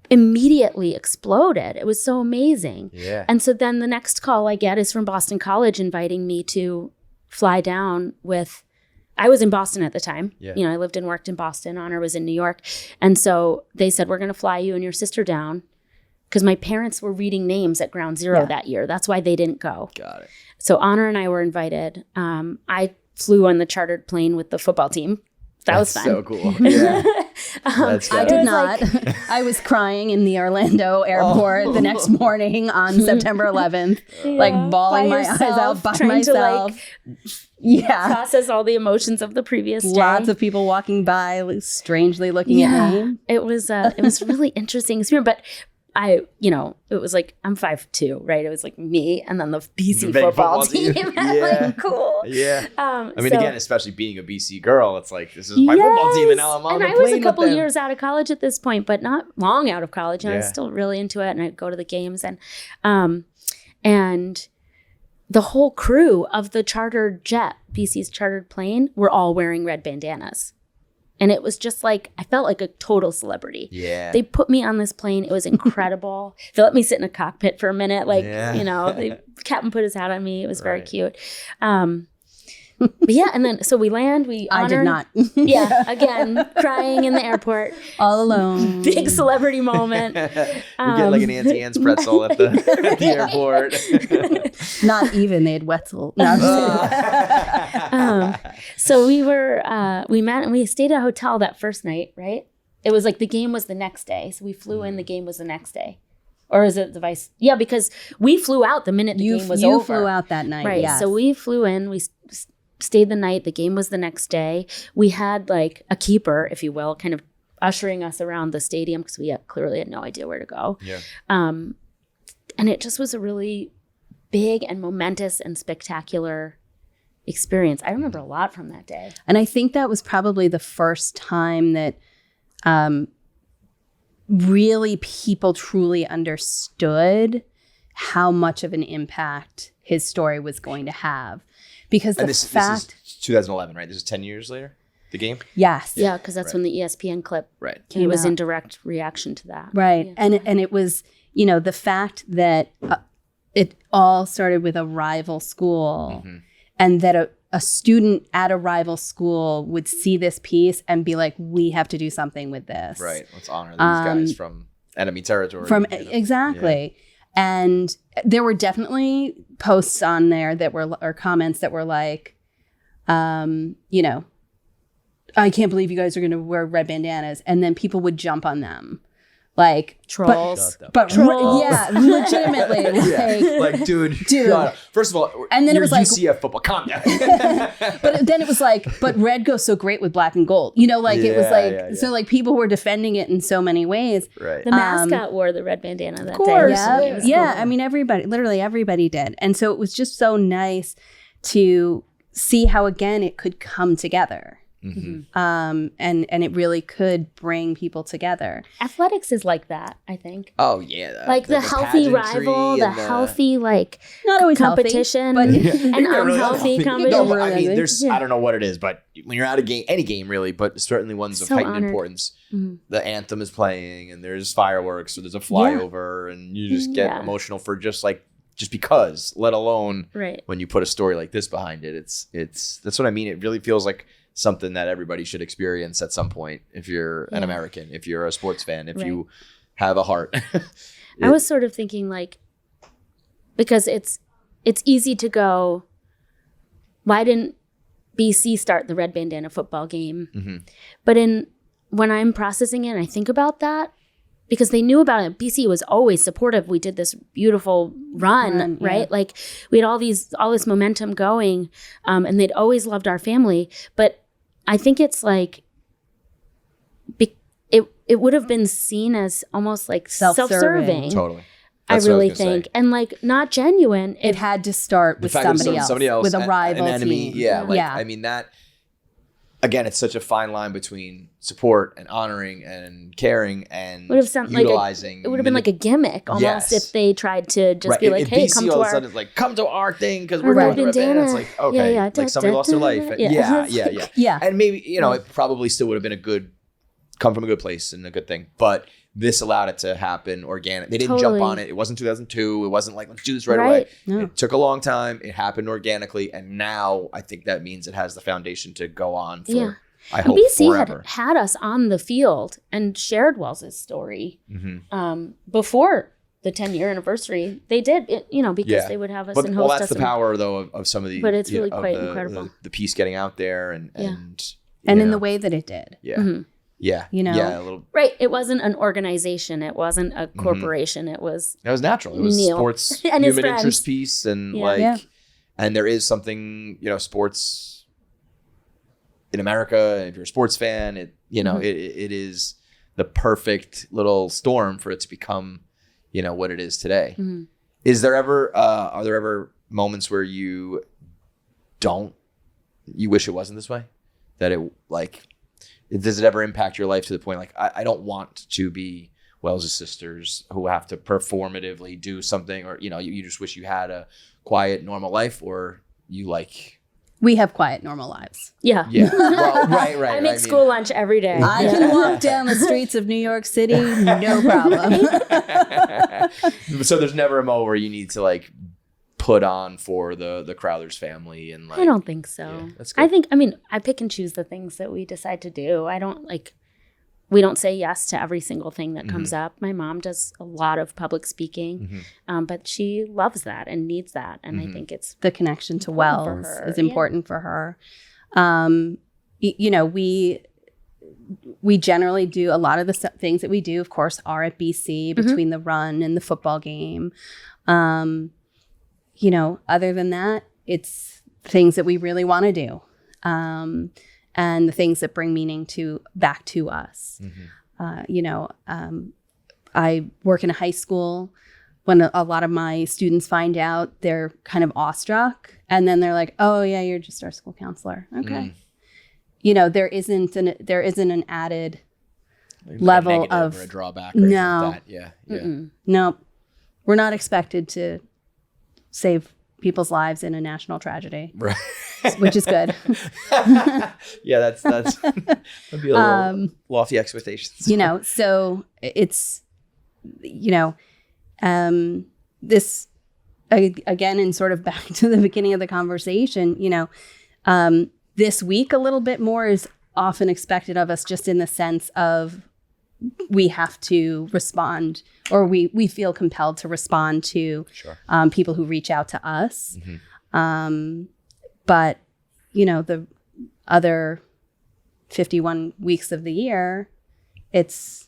immediately exploded. It was so amazing. Yeah. And so then the next call I get is from Boston College inviting me to fly down I was in Boston at the time. Yeah. I lived and worked in Boston. Honor was in New York. And so they said, we're going to fly you and your sister down because my parents were reading names at Ground Zero that year. That's why they didn't go. Got it. So Honor and I were invited. I flew on the chartered plane with the football team. That was fun. So cool. Yeah. That's I got did it. not. I was crying in the Orlando airport the next morning on September 11th, like bawling my eyes out by trying to, myself. like, process all the emotions of the previous day. Lots of people walking by, like, strangely looking at me. It was really interesting experience, but it was like I'm 5'2", right? It was like me and then the BC The big football team. Yeah. Like, cool. Yeah. I mean, so- again, especially being a BC girl, it's like, this is my football team and now I'm on and the I plane was a with couple them. years out of college at this point, but not long out of college. And I was Yeah. still really into it, and I'd go to the games, and the whole crew of the chartered jet, BC's chartered plane, were all wearing red bandanas. And it was just like, I felt like a total celebrity. Yeah. They put me on this plane. It was incredible. They let me sit in a cockpit for a minute. Like, Yeah. the captain put his hat on me. It was very Right. cute. But yeah, and then, so we land, I did not. Yeah, again, crying in the airport. All alone. Big celebrity moment. You're getting like an Auntie Anne's pretzel at the airport. Not even. They had Wetzel. No, I'm just kidding. So we met and we stayed at a hotel that first night, right? It was like the game was the next day. So we flew in, the game was the next day. Or is it the vice? Yeah, because we flew out the minute the game was over. You flew out that night, Right. yes. So we flew in, we stayed the night. The game was the next day. We had like a keeper, if you will, kind of ushering us around the stadium because we clearly had no idea where to go. Yeah. And it just was a really big and momentous and spectacular experience. I remember a lot from that day. And I think that was probably the first time that really people truly understood how much of an impact his story was going to have. Because the This fact... is 2011, right? This is 10 years later, the game? Yes. Yeah, because that's when the ESPN clip Right. it was out. in direct reaction to that. Right. Yeah. And it was, the fact that it all started with a rival school and that a student at a rival school would see this piece and be like, we have to do something with this. Right. Let's honor these guys from enemy territory. Exactly. Yeah. And there were definitely posts on there that were, or comments that were like, you know, I can't believe you guys are going to wear red bandanas. And then people would jump on them. Like trolls, but trolls. Yeah, legitimately. Like, dude. First of all, and then it was like UCF football. Calm down. But then it was like, but red goes so great with black and gold. You know, like it was like so like people were defending it in so many ways. Right. The mascot wore the red bandana that day. Yeah, yeah. Cool. I mean, literally everybody did, and so it was just so nice to see how again it could come together. Mm-hmm. And it really could bring people together. Athletics is like that, I think. Oh yeah, like the healthy rival, the healthy like not always competition, healthy, but an unhealthy competition. No, but I mean, there's I don't know what it is, but when you're at a game, any game really, but certainly ones of heightened importance, the anthem is playing, and there's fireworks, or there's a flyover, and you just get emotional for just because, let alone when you put a story like this behind it. It's that's what I mean. It really feels like something that everybody should experience at some point if you're an American, if you're a sports fan, if you have a heart. I was sort of thinking like, because it's easy to go, why didn't BC start the red bandana football game? Mm-hmm. But when I'm processing it and I think about that, because they knew about it, BC was always supportive. We did this beautiful run, right? Yeah. Like we had all this momentum going, and they'd always loved our family. But I think it's like it would have been seen as almost like self-serving. Totally. That's I really think, and like not genuine. It had to start with somebody else, with a rival an enemy. team. Yeah, I mean that. Again, it's such a fine line between support and honoring and caring and utilizing. It would have been like a gimmick almost if they tried to just be like, "Hey, come to our." Sudden, it's like, "Come to our thing because we're doing red bandana." It's like, okay, like somebody lost their life. Yeah. And maybe it probably still would have been come from a good place and a good thing, but this allowed it to happen organic. They didn't jump on it. It wasn't 2002. It wasn't like, let's do this right away. No. It took a long time. It happened organically. And now I think that means it has the foundation to go on for, I hope, BC forever. had us on the field and shared Wells's story before the 10-year anniversary. They did, because they would have us and host us. Well, that's the power, though, of some of the... But it's really quite incredible. The piece getting out there and in the way that it did. Yeah. Mm-hmm. Yeah. Yeah, a little. Right. It wasn't an organization. It wasn't a corporation. It was natural. It was Neil sports and human interest piece and and there is something, sports in America, if you're a sports fan, it is the perfect little storm for it to become, what it is today. Mm-hmm. Are there ever moments where you wish it wasn't this way? That it does it ever impact your life to the point like I don't want to be Welles' sisters who have to performatively do something, or you just wish you had a quiet normal life, or you we have quiet normal lives. Yeah. Well, right. I make school lunch every day. I can walk down the streets of New York City, no problem. So there's never a moment where you need to put on for the Crowthers family and I don't think so. Yeah, that's good. I pick and choose the things that we decide to do. We don't say yes to every single thing that comes up. My mom does a lot of public speaking, but she loves that and needs that. And I think it's the connection to Welles is important for her. We generally do a lot of the things that we do, of course, are at BC between the run and the football game. Other than that, it's things that we really want to do, and the things that bring meaning back to us. I work in a high school. When a lot of my students find out, they're kind of awestruck, and then they're like, "Oh yeah, you're just our school counselor." Okay, there isn't an added level of or a drawback. Or like that. No, we're not expected to save people's lives in a national tragedy, right? Which is good. Yeah, that'd be a little lofty expectations. So it's this again, and sort of back to the beginning of the conversation. This week a little bit more is often expected of us, just in the sense of we have to respond, or we feel compelled to respond to people who reach out to us. But, the other 51 weeks of the year, it's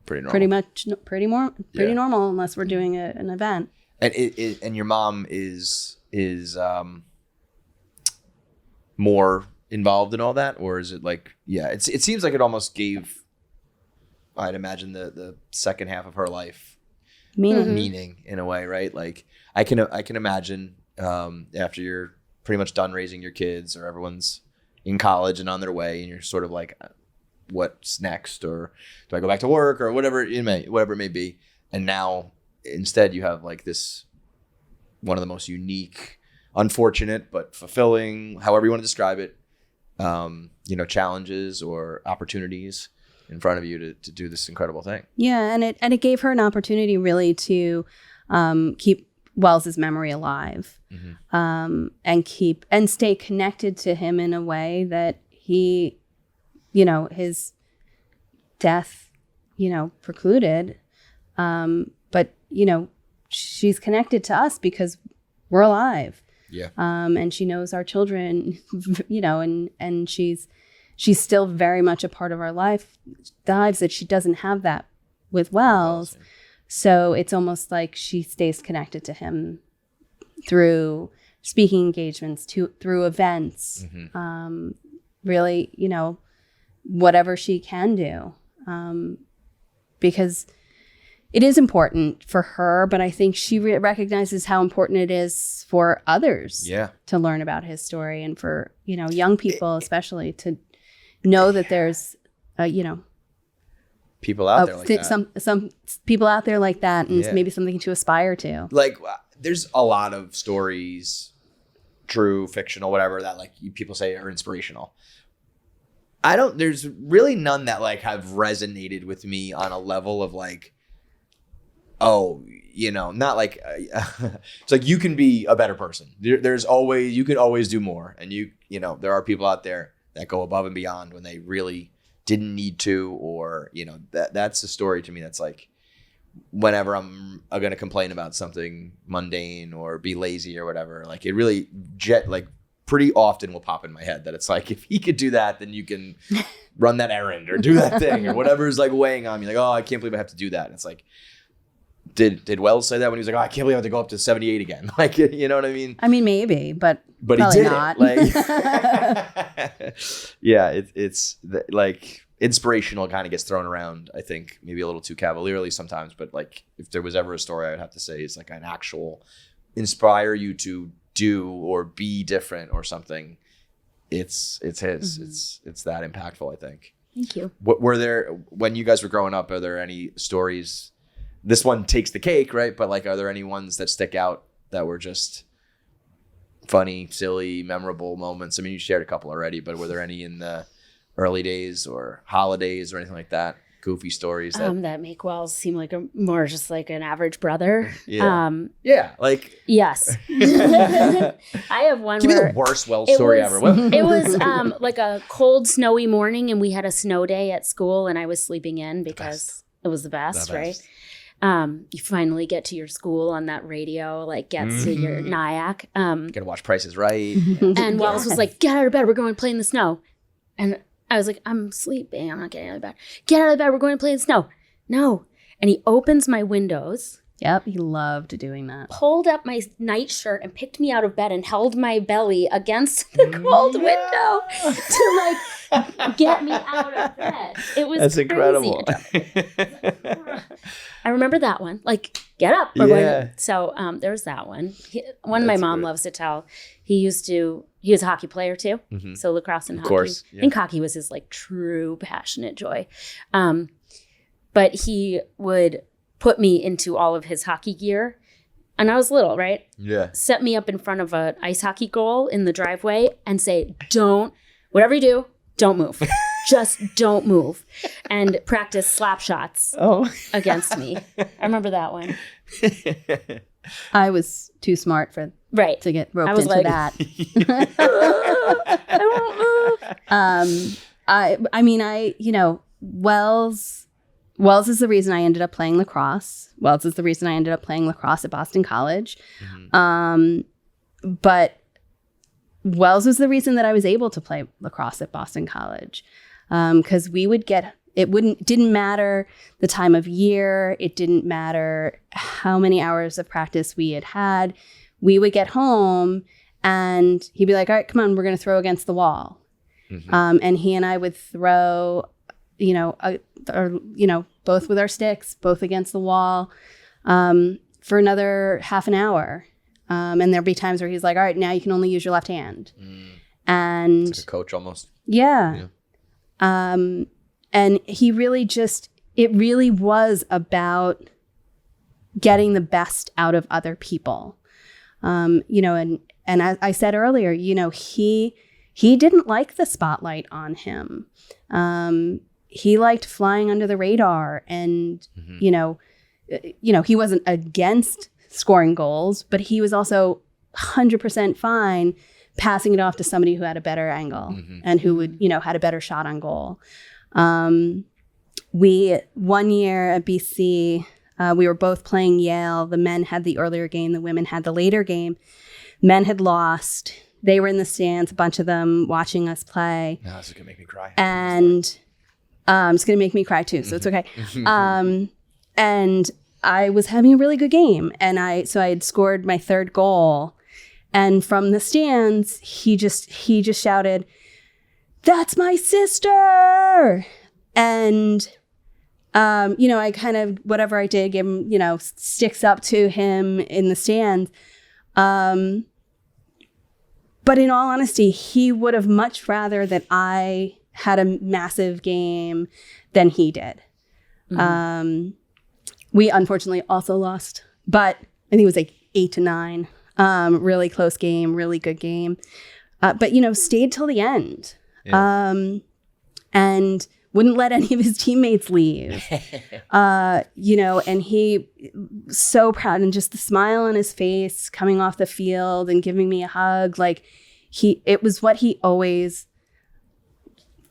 pretty normal unless we're doing an event. And and your mom is more involved in all that, or is it like, it seems like it almost gave, I'd imagine, the second half of her life meaning in a way, right? Like I can imagine after you're pretty much done raising your kids, or everyone's in college and on their way, and you're sort of like, what's next, or do I go back to work, or whatever it may be, and now instead you have like this one of the most unique, unfortunate but fulfilling, however you want to describe it, challenges or opportunities in front of you to do this incredible thing. Yeah, and it gave her an opportunity really to keep Wells's memory alive, and stay connected to him in a way that he, his death, precluded. But she's connected to us because we're alive. Yeah. And she knows our children, and she's still very much a part of our lives that she doesn't have that with Welles. So it's almost like she stays connected to him through speaking engagements, through events, really, whatever she can do, because it is important for her, but I think she recognizes how important it is for others to learn about his story, and for, young people especially to know that there's, people out there like that. Some people out there like that, and maybe something to aspire to. Like, there's a lot of stories, true, fictional, whatever, that like people say are inspirational. There's really none that like have resonated with me on a level of like, not like, it's like you can be a better person. You can always do more. And there are people out there that go above and beyond when they really didn't need to, or, that's a story to me that's like, whenever I'm going to complain about something mundane or be lazy or whatever, like it really pretty often will pop in my head that it's like, if he could do that, then you can run that errand or do that thing or whatever's like weighing on me. Like, oh, I can't believe I have to do that. And it's like, did Welles say that when he was like, oh, I can't believe I have to go up to 78 again? Like, you know what I mean? I mean, maybe, but he did not. Like, it's like inspirational kind of gets thrown around, I think, maybe a little too cavalierly sometimes. But like, if there was ever a story I would have to say is like an actual inspire you to do or be different or something, it's his. It's that impactful, I think. Thank you. What were there, when you guys were growing up, are there any stories? This one takes the cake, right? But like, are there any ones that stick out that were just funny, silly, memorable moments? I mean, you shared a couple already, but were there any in the early days or holidays or anything like that? Goofy stories that make Welles seem like more just like an average brother. Like, yes. I have one. Give me the worst Welles story ever. It was like a cold, snowy morning, and we had a snow day at school, and I was sleeping in because it was the best, right? You finally get to your school on that radio, like gets to your NIAC. Gotta watch Price is Right. And Welles was like, get out of bed, we're going to play in the snow. And I was like, I'm sleeping, I'm not getting out of bed. Get out of bed, we're going to play in the snow. No. And he opens my windows. Yep, he loved doing that. Pulled up my nightshirt and picked me out of bed and held my belly against the cold window to like get me out of bed. It was That's crazy. Incredible. I remember that one. Like, get up. So there's that one. One my mom loves to tell. He was a hockey player too. Mm-hmm. So lacrosse and hockey. Of course. Yeah. I think hockey was his like true passionate joy. But he would put me into all of his hockey gear. And I was little, right? Yeah. Set me up in front of an ice hockey goal in the driveway and say, whatever you do, don't move. Just don't move. And practice slap shots against me. I remember that one. I was too smart to get roped into that. I won't move. I mean, Welles Welles is the reason I ended up playing lacrosse. Welles is the reason I ended up playing lacrosse at Boston College. But Welles was the reason that I was able to play lacrosse at Boston College. Because didn't matter the time of year. It didn't matter how many hours of practice we had. We would get home and he'd be like, all right, come on, we're going to throw against the wall. And he and I would throw, both with our sticks, both against the wall, for another half an hour. And there'd be times where he's like, all right, now you can only use your left hand. And it's like a coach almost. Yeah. And he really it really was about getting the best out of other people. And as I said earlier, he didn't like the spotlight on him. He liked flying under the radar, and he wasn't against scoring goals, but he was also 100% fine passing it off to somebody who had a better angle and who would had a better shot on goal. One year at BC, we were both playing Yale. The men had the earlier game, the women had the later game. Men had lost. They were in the stands, a bunch of them watching us play. No, this is going to make me cry. And it's going to make me cry too, so it's okay. And I was having a really good game. And I had scored my third goal. And from the stands, he just shouted, "That's my sister!" And, I kind of, whatever I did, gave him, sticks up to him in the stands. But in all honesty, he would have much rather that I had a massive game than he did. We unfortunately also lost, but I think it was like 8-9. Really close game, really good game. But, stayed till the end. Yeah. And wouldn't let any of his teammates leave. And he so proud, and just the smile on his face coming off the field and giving me a hug. Like it was what he always,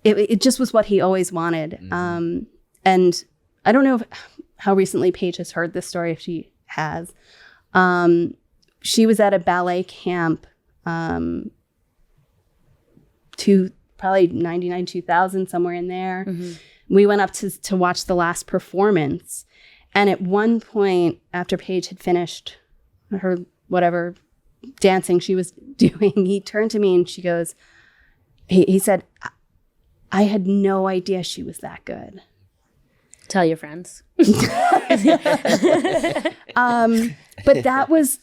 it just was what he always wanted. And I don't know how recently Paige has heard this story, if she has. She was at a ballet camp, probably 99, 2000, somewhere in there. We went up to watch the last performance. And at one point, after Paige had finished her whatever dancing she was doing, he turned to me and she goes, he said, "I had no idea she was that good." Tell your friends. But that was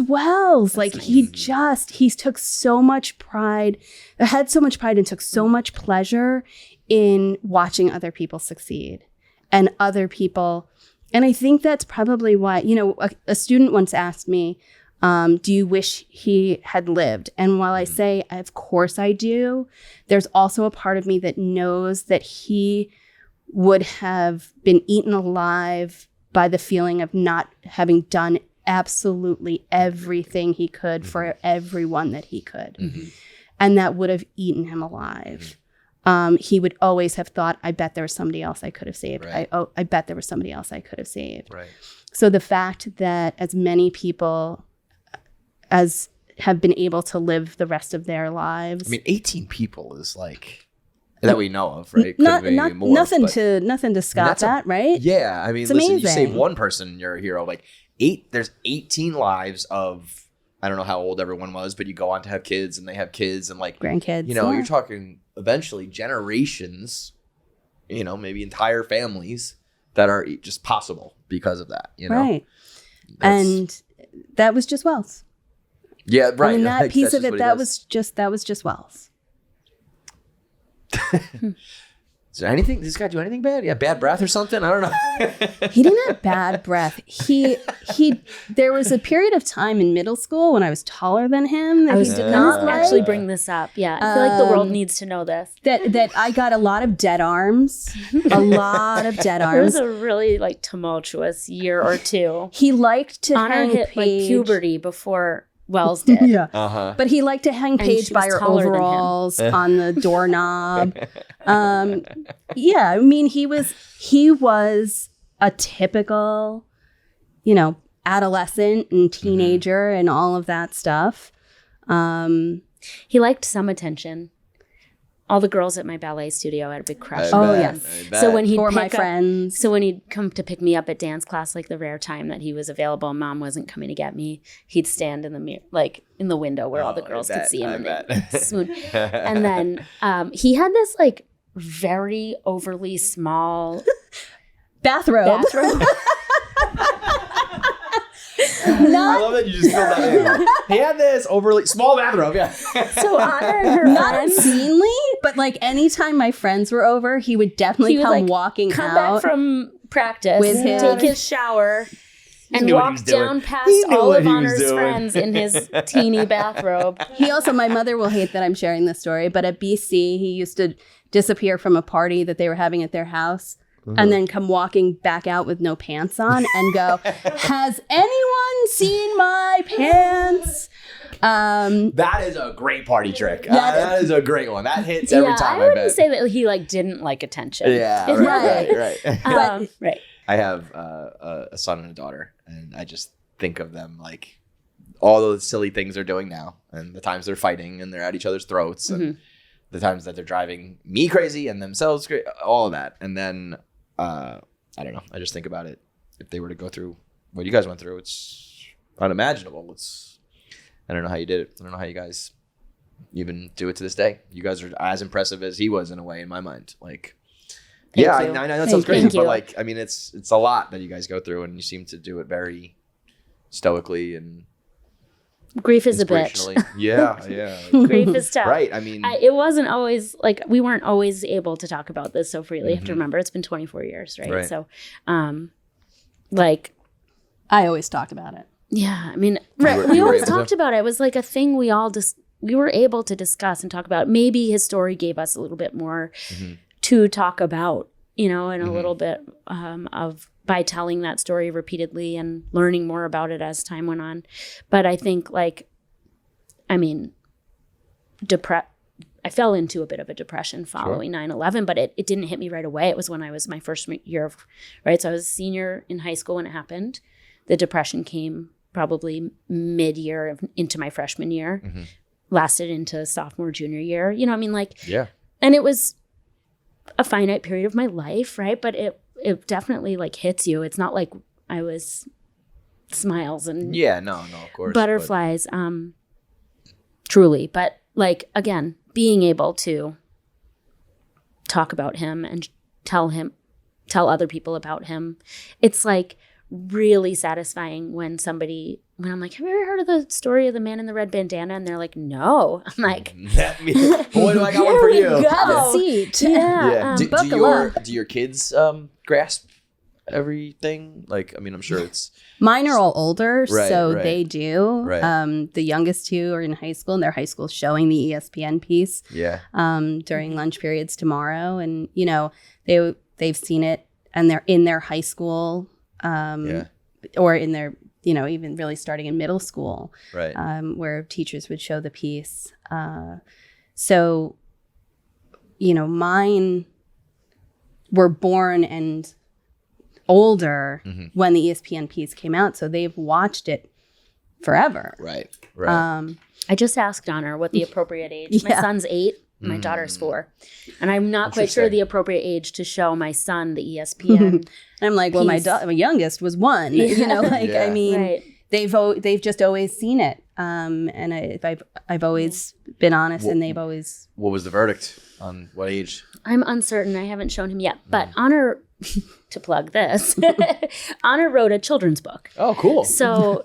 Welles. Like he took so much pride, had so much pride, and took so much pleasure in watching other people succeed and other people. And I think that's probably why, a student once asked me, do you wish he had lived? And while I say, of course I do, there's also a part of me that knows that he would have been eaten alive by the feeling of not having done absolutely everything he could for everyone that he could. And that would have eaten him alive. He would always have thought, I bet there was somebody else I could have saved. Right. I bet there was somebody else I could have saved. Right. So the fact that as many people as have been able to live the rest of their lives. 18 people is like... that we know of, right? Nothing to scoff at, right? Yeah, it's listen, amazing. You save one person, you're a hero. Like there's 18 lives of, I don't know how old everyone was, but you go on to have kids and they have kids and like grandkids. You're talking eventually generations, maybe entire families that are just possible because of that. Right. And that was just Welles. Yeah, right. I mean, that piece of it, that was just Welles. Is there anything? Did this guy do anything bad? Yeah, bad breath or something? I don't know. He didn't have bad breath. There was a period of time in middle school when I was taller than him that he did not like. Actually bring this up. Yeah, I feel like the world needs to know this. That I got a lot of dead arms. A lot of dead arms. It was a really tumultuous year or two. He liked to Honor hang hit Paige. puberty before Wells did. Yeah. Uh-huh. But he liked to hang And Paige she by was her taller than him. overalls on the doorknob. Yeah, I mean, he was a typical, adolescent and teenager and all of that stuff. He liked some attention. All the girls at my ballet studio had a big crush Oh, on yes. him. So when he'd For my pick up- friends. So when he'd come to pick me up at dance class, like the rare time that he was available and mom wasn't coming to get me, he'd stand in the mirror, like in the window where all the girls could see him and they'd swoon. And then he had this like very overly small Bathrobe. I love that you just filled that in. He had this overly small bathrobe. Yeah. So Honor and her Not friends obscenely, but like anytime my friends were over, he would definitely He would, come like, walking come out. back from practice, With him. take his shower, and knew what he walk was doing. down past He knew all what of he was Honor's doing. friends in his teeny bathrobe. He also, my mother will hate that I'm sharing this story, but at BC, he used to disappear from a party that they were having at their house and then come walking back out with no pants on and go, "Has anyone seen my pants?" That is a great party trick. That is a great one. That hits every time, I I wouldn't bet. say that he like didn't like attention. Yeah, Right. right. Right. I have a son and a daughter, and I just think of them like all those silly things they're doing now, and the times they're fighting and they're at each other's throats, and the times that they're driving me crazy and themselves crazy, all of that. And then I don't know. I just think about it. If they were to go through what you guys went through, it's unimaginable. I don't know how you did it. I don't know how you guys even do it to this day. You guys are as impressive as he was in a way, in my mind. Like, Thank yeah, you. I know that sounds crazy, Thank but you. like, I mean, it's a lot that you guys go through, and you seem to do it very stoically and Grief is a bitch. inspirationally. Yeah. Grief is tough. Right. I mean, It wasn't always like we weren't always able to talk about this so freely. You have to remember it's been 24 years, right? Right. So, like, I always talk about it. yeah, I mean, You we were always able to? talked about it. It was like a thing we all we were able to discuss and talk about. Maybe his story gave us a little bit more to talk about, and a little bit by telling that story repeatedly and learning more about it as time went on. But I think I fell into a bit of a depression following 9/11, but it didn't hit me right away. It was when I was my first year right? So I was a senior in high school when it happened. The depression came probably mid-year into my freshman year, lasted into sophomore, junior year. yeah. And it was a finite period of my life, right? But it definitely hits you. It's not like I was smiles and Yeah, no, of course. butterflies, truly. But again, being able to talk about him and tell other people about him, it's really satisfying when I'm like, have you ever heard of the story of the man in the red bandana? And they're like, no. I'm like, Boy, do I got one for we you. go. Have a seat. Yeah. Do your kids grasp everything? I'm sure it's Mine are all older, Right, so right. they do. Right. The youngest two are in high school, and their high school's showing the ESPN piece yeah. during lunch periods tomorrow. And, they've seen it, and they're in their high school or in their, even really starting in middle school, Right. where teachers would show the piece. So, mine were born and older when the ESPN piece came out, so they've watched it forever. Right. I just asked Honor what the appropriate age. My Yeah. son's 8. My daughter's 4. And I'm not quite sure the appropriate age to show my son the ESPN. And I'm like, well, my Piece. My youngest was 1. Yeah. I mean, Right. they've just always seen it, and I've always been honest, and they've always. What was the verdict on what age? I'm uncertain. I haven't shown him yet. But Honor, to plug this, Honor wrote a children's book. Oh, cool. So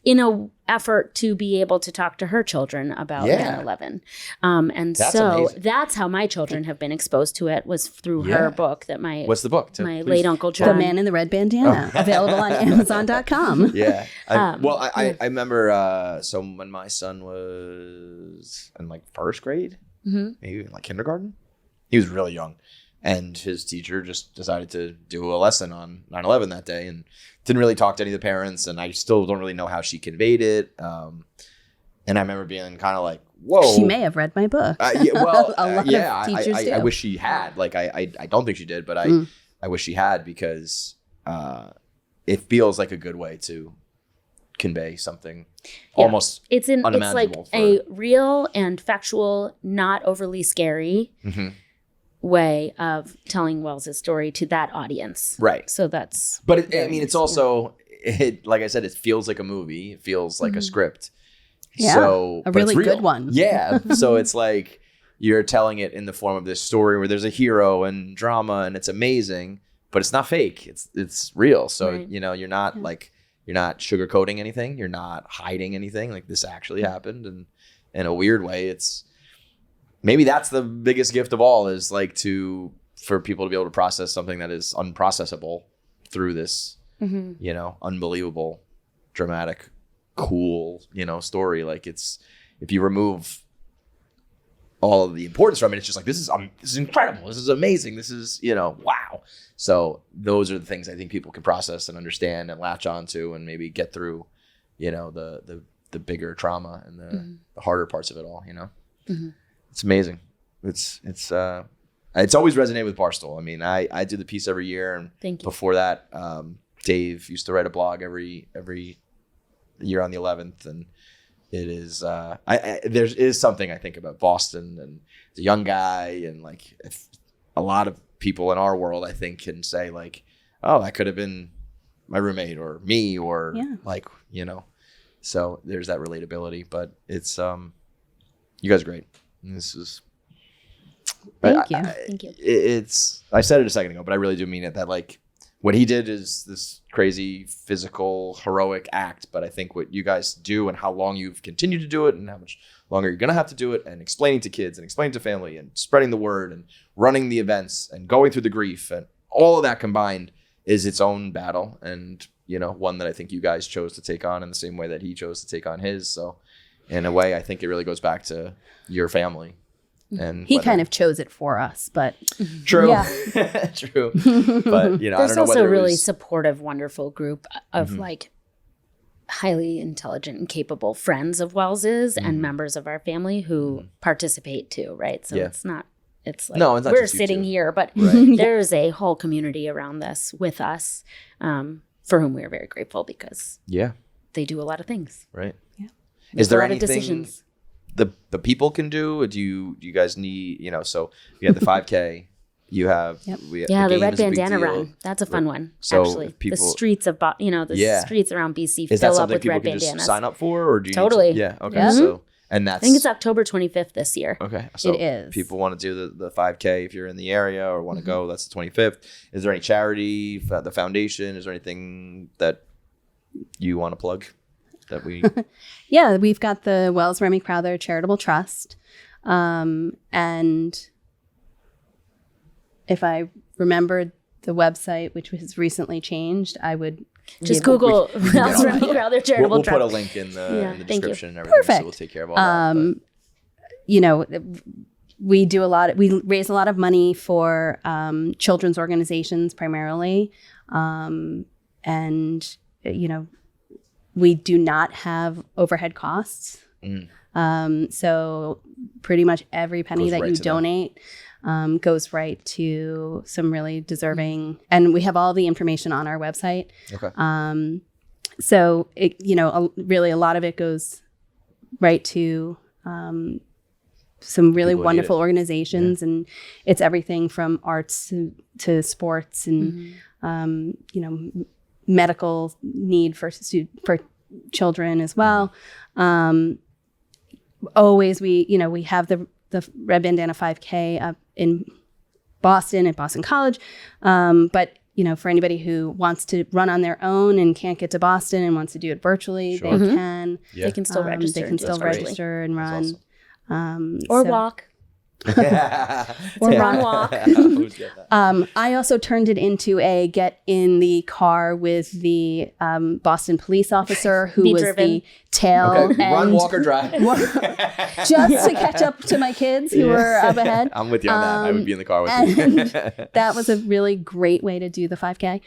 in a effort to be able to talk to her children about Yeah. 9/11. And That's so amazing. that's how my children have been exposed to it, was through Yeah. her book that my What's the book? my Please. late Uncle The John. Man in the Red Bandana, available on Amazon.com. Yeah. I remember so when my son was in first grade, maybe in kindergarten, he was really young. And his teacher just decided to do a lesson on 9/11 that day and didn't really talk to any of the parents. And I still don't really know how she conveyed it. And I remember being kind of like, whoa. She may have read my book. Yeah, well, a lot of teachers do. I wish she had. Like, I don't think she did, but I wish she had, because it feels like a good way to convey something almost it's unimaginable. It's like a real and factual, not overly scary way of telling Welles' story to that audience. Right. So that's. But it's also, like I said, it feels like a movie. It feels like a script. Yeah, so, a really good one. Yeah. So it's like you're telling it in the form of this story where there's a hero and drama and it's amazing, but it's not fake. It's real. So, you're not like, you're not sugarcoating anything. You're not hiding anything. Like, this actually happened. And in a weird way, maybe that's the biggest gift of all, is like for people to be able to process something that is unprocessable through this, unbelievable, dramatic, cool, story. Like, if you remove all of the importance from it, it's just like, this is incredible. This is amazing. This is, wow. So those are the things I think people can process and understand and latch onto and maybe get through, the bigger trauma and the harder parts of it all, It's amazing. It's always resonated with Barstool. I mean, I do the piece every year, and Thank you. Before that, Dave used to write a blog every year on the 11th, and it is there is something I think about Boston, and the young guy, and like, if a lot of people in our world, I think, can say like, oh, that could have been my roommate or me, or like, so there's that relatability. But it's you guys are great. This is Thank you. Thank you. I said it a second ago, but I really do mean it, that like, what he did is this crazy physical heroic act, but I think what you guys do and how long you've continued to do it and how much longer you're going to have to do it, and explaining to kids and explaining to family and spreading the word and running the events and going through the grief, and all of that combined is its own battle, and one that I think you guys chose to take on in the same way that he chose to take on his. So in a way, I think it really goes back to your family. And he kind of chose it for us, but true, yeah. true. But there's I don't know also whether a really it was, supportive, wonderful group of like highly intelligent and capable friends of Wells's and members of our family who participate too, right? So it's like it's not we're just you sitting two. here, but Right. there's a whole community around this with us, for whom we are very grateful, because they do a lot of things. Right. Yeah. Is there a lot of anything decisions. the people can do? Or do you guys need, so you have the 5K, you have the The Red game is a big Bandana deal. run. That's a fun one, So actually. if people- the streets of, streets around BC Is that fill up something with people Red can Bandanas. just sign up for, or do you Totally. need to, yeah, okay. Yeah. So, and that's, I think it's October 25th this year. okay. So It is. people want to do the 5K if you're in the area or want to go, that's the 25th. Is there any charity, the foundation? Is there anything that you want to plug that we, Yeah, we've got the Welles Remy Crowther Charitable Trust. And if I remembered the website, which was recently changed, I would Just give- Google Welles Remy Crowther Charitable we'll put a Trust. link in the Thank you. description and everything. So Perfect. we'll take care of all that. We do we raise a lot of money for children's organizations primarily. And, we do not have overhead costs. So pretty much every penny Goes that right you to them. donate goes right to some really deserving, and we have all the information on our website. Okay. So it, really a lot of it goes right to some really People who need wonderful it. organizations, and it's everything from arts to sports and medical need for children as well. Always we have the Red Bandana 5K up in Boston at Boston College, but for anybody who wants to run on their own and can't get to Boston and wants to do it virtually, Sure. they can. Yeah. They can still register. They can and do it still That's great. register and run. That's awesome. Or So- walk. Or run walk. I also turned it into a get in the car with the Boston police officer who Be was driven. the tail Okay, run, end, walk, or drive. just to catch up to my kids who were up ahead. I'm with you on that. I would be in the car with you. And that was a really great way to do the 5K.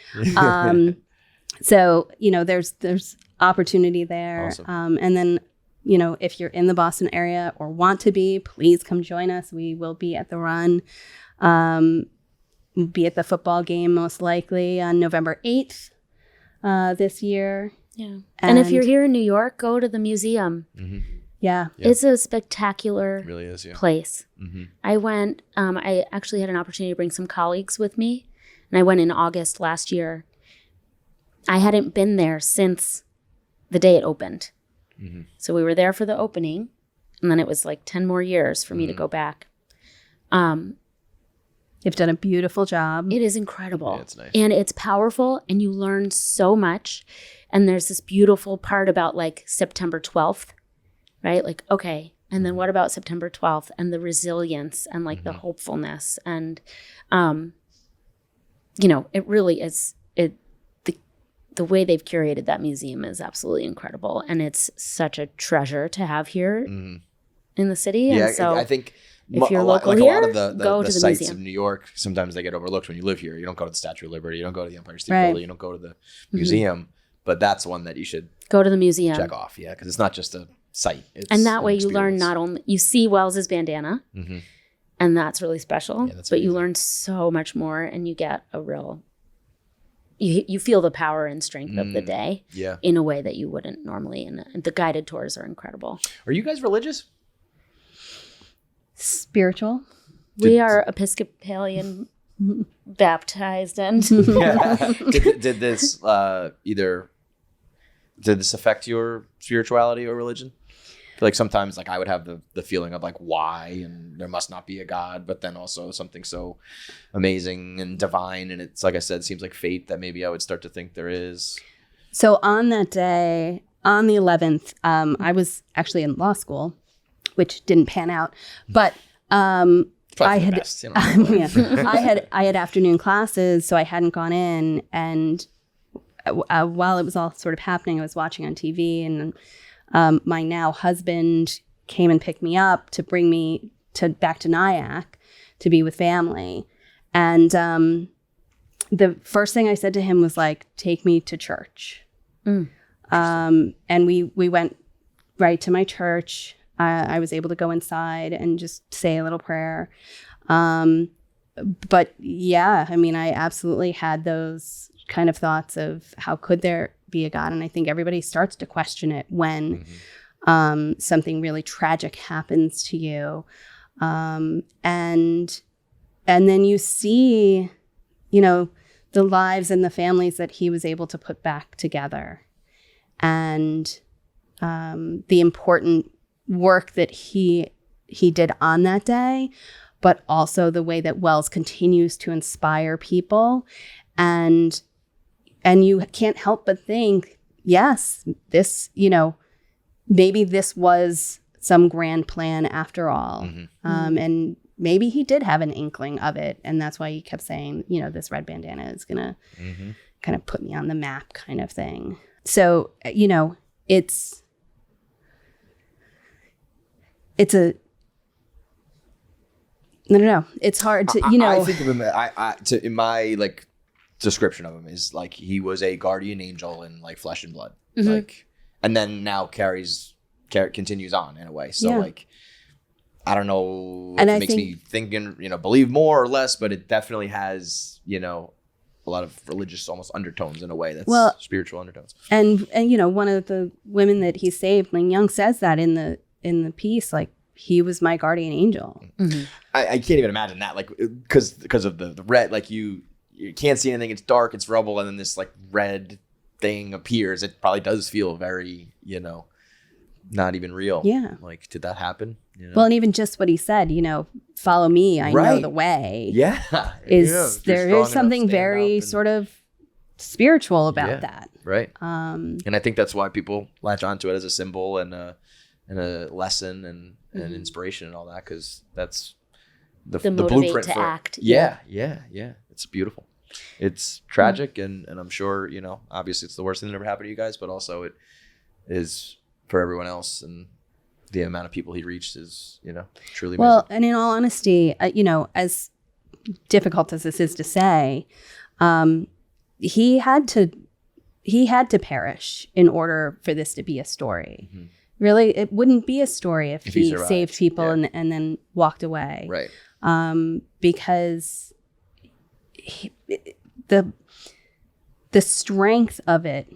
So there's opportunity there. Awesome. And then if you're in the Boston area or want to be, please come join us. We will be at the run. We'll be at the football game most likely on November 8th this year. Yeah. And if you're here in New York, go to the museum. Mm-hmm. Yeah. It's a spectacular Really is, yeah. place. Mm-hmm. I went, I actually had an opportunity to bring some colleagues with me, and I went in August last year. I hadn't been there since the day it opened. Mm-hmm. So we were there for the opening, and then it was like 10 more years for me to go back. You've done a beautiful job. It is incredible. Yeah, it's nice. And it's powerful, and you learn so much. And there's this beautiful part about like September 12th, right? Like, okay, and then what about September 12th and the resilience and like the hopefulness? And, it really is, the way they've curated that museum is absolutely incredible. And it's such a treasure to have here in the city. Yeah, and so I think if you're like local a here, lot of the go to the sites museum. of New York, sometimes they get overlooked when you live here. You don't go to the Statue of Liberty. You don't go to the Empire State Right. Building. You don't go to the museum. But that's one that you should Go to the museum. check off, yeah, because it's not just a site. It's And that an way you learn experience. not only, you see Wells's bandana, Mhm. and that's really special, Yeah, that's but you amazing. learn so much more, and you get a real, you feel the power and strength of the day Yeah. in a way that you wouldn't normally. And the guided tours are incredible. Are you guys religious? Spiritual. We are Episcopalian baptized, and Did this did this affect your spirituality or religion? I feel like sometimes like I would have the feeling of like why, and there must not be a God, but then also something so amazing and divine, and it's like I said, seems like fate that maybe I would start to think there is. So on that day, on the 11th, I was actually in law school, which didn't pan out, but Probably I for the had best, you know? yeah, I had afternoon classes, so I hadn't gone in. And while it was all sort of happening, I was watching on TV, and my now husband came and picked me up to bring me back to Nyack to be with family. And the first thing I said to him was like, "Take me to church." And we went right to my church. I was able to go inside and just say a little prayer. But yeah, I mean, I absolutely had those kind of thoughts of how could there be a God? And I think everybody starts to question it when something really tragic happens to you. And then you see, the lives and the families that he was able to put back together, and the important work that he did on that day, but also the way that Welles continues to inspire people. And you can't help but think, yes, this, maybe this was some grand plan after all. And maybe he did have an inkling of it. And that's why he kept saying, this red bandana is going to kind of put me on the map kind of thing. So, it's I don't know. It's hard to, I think of him. In my like description of him is like he was a guardian angel in like flesh and blood, like, and then now continues on in a way. So like, I don't know if it makes me thinking, believe more or less, but it definitely has, a lot of religious almost undertones in a way that's spiritual undertones. And one of the women that he saved, Ling Young, says that in the piece, like, he was my guardian angel. I can't even imagine that, like, because of the red, like you can't see anything. It's dark, it's rubble, and then this like red thing appears. It probably does feel very, not even real. Yeah. Like, did that happen? Well, and even just what he said, follow me, I know the way. Yeah. There is something very sort of spiritual about that. Right. And I think that's why people latch onto it as a symbol and a lesson and inspiration and all that, because that's the blueprint to for act. Yeah. It's beautiful. It's tragic, and I'm sure, obviously it's the worst thing that ever happened to you guys, but also it is for everyone else, and the amount of people he reached is, truly amazing. Well, and in all honesty, as difficult as this is to say, he had to perish in order for this to be a story. really, it wouldn't be a story if he survived. saved people Yeah. and then walked away. Right. Because the strength of it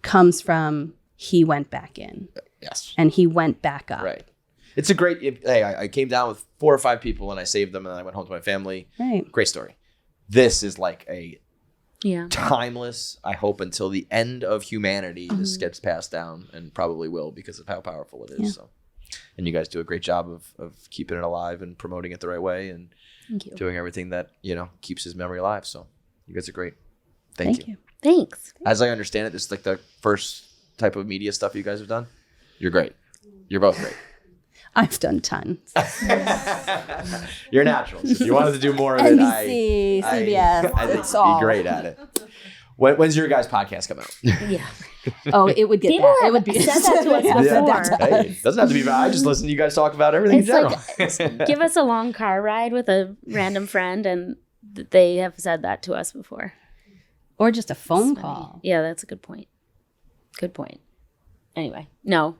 comes from he went back in. Yes. And he went back up. Right. It's a great. Hey, I came down with 4 or 5 people and I saved them, and then I went home to my family. Right. Great story. This is like a Yeah. timeless. I hope until the end of humanity, this gets passed down, and probably will because of how powerful it is. Yeah. So, and you guys do a great job of keeping it alive and promoting it the right way, and Thank you. doing everything that keeps his memory alive. So, you guys are great. Thank you. Thanks. As I understand it, this is like the first type of media stuff you guys have done. You're great. You're both great. I've done tons. You're naturals. If you wanted to do more of it, NBC, CBS, I think it's you'd all. be great at it. When's your guys' podcast come out? Yeah. Oh, it would get People that. It have would be said that to us Yeah. before. Hey, it doesn't have to be bad. I just listen to you guys talk about everything It's in general. like, give us a long car ride with a random friend, and they have said that to us before. Or just a phone It's funny. call. Yeah, that's a good point. Good point. Anyway, no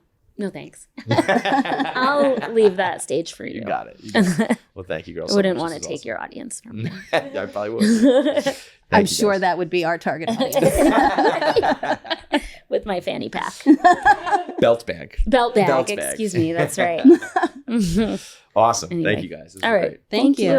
thanks. I'll leave that stage for you. You got it. You got it. Well, thank you, girls. I wouldn't want to take your audience from you. Yeah, I probably would. Thank I'm you, sure guys. that would be our target audience. With my fanny pack. Belt bag. Belt bag, Belt bag. excuse me, that's right. Awesome. Anyway. Thank you guys. This was All right. great. Thank you.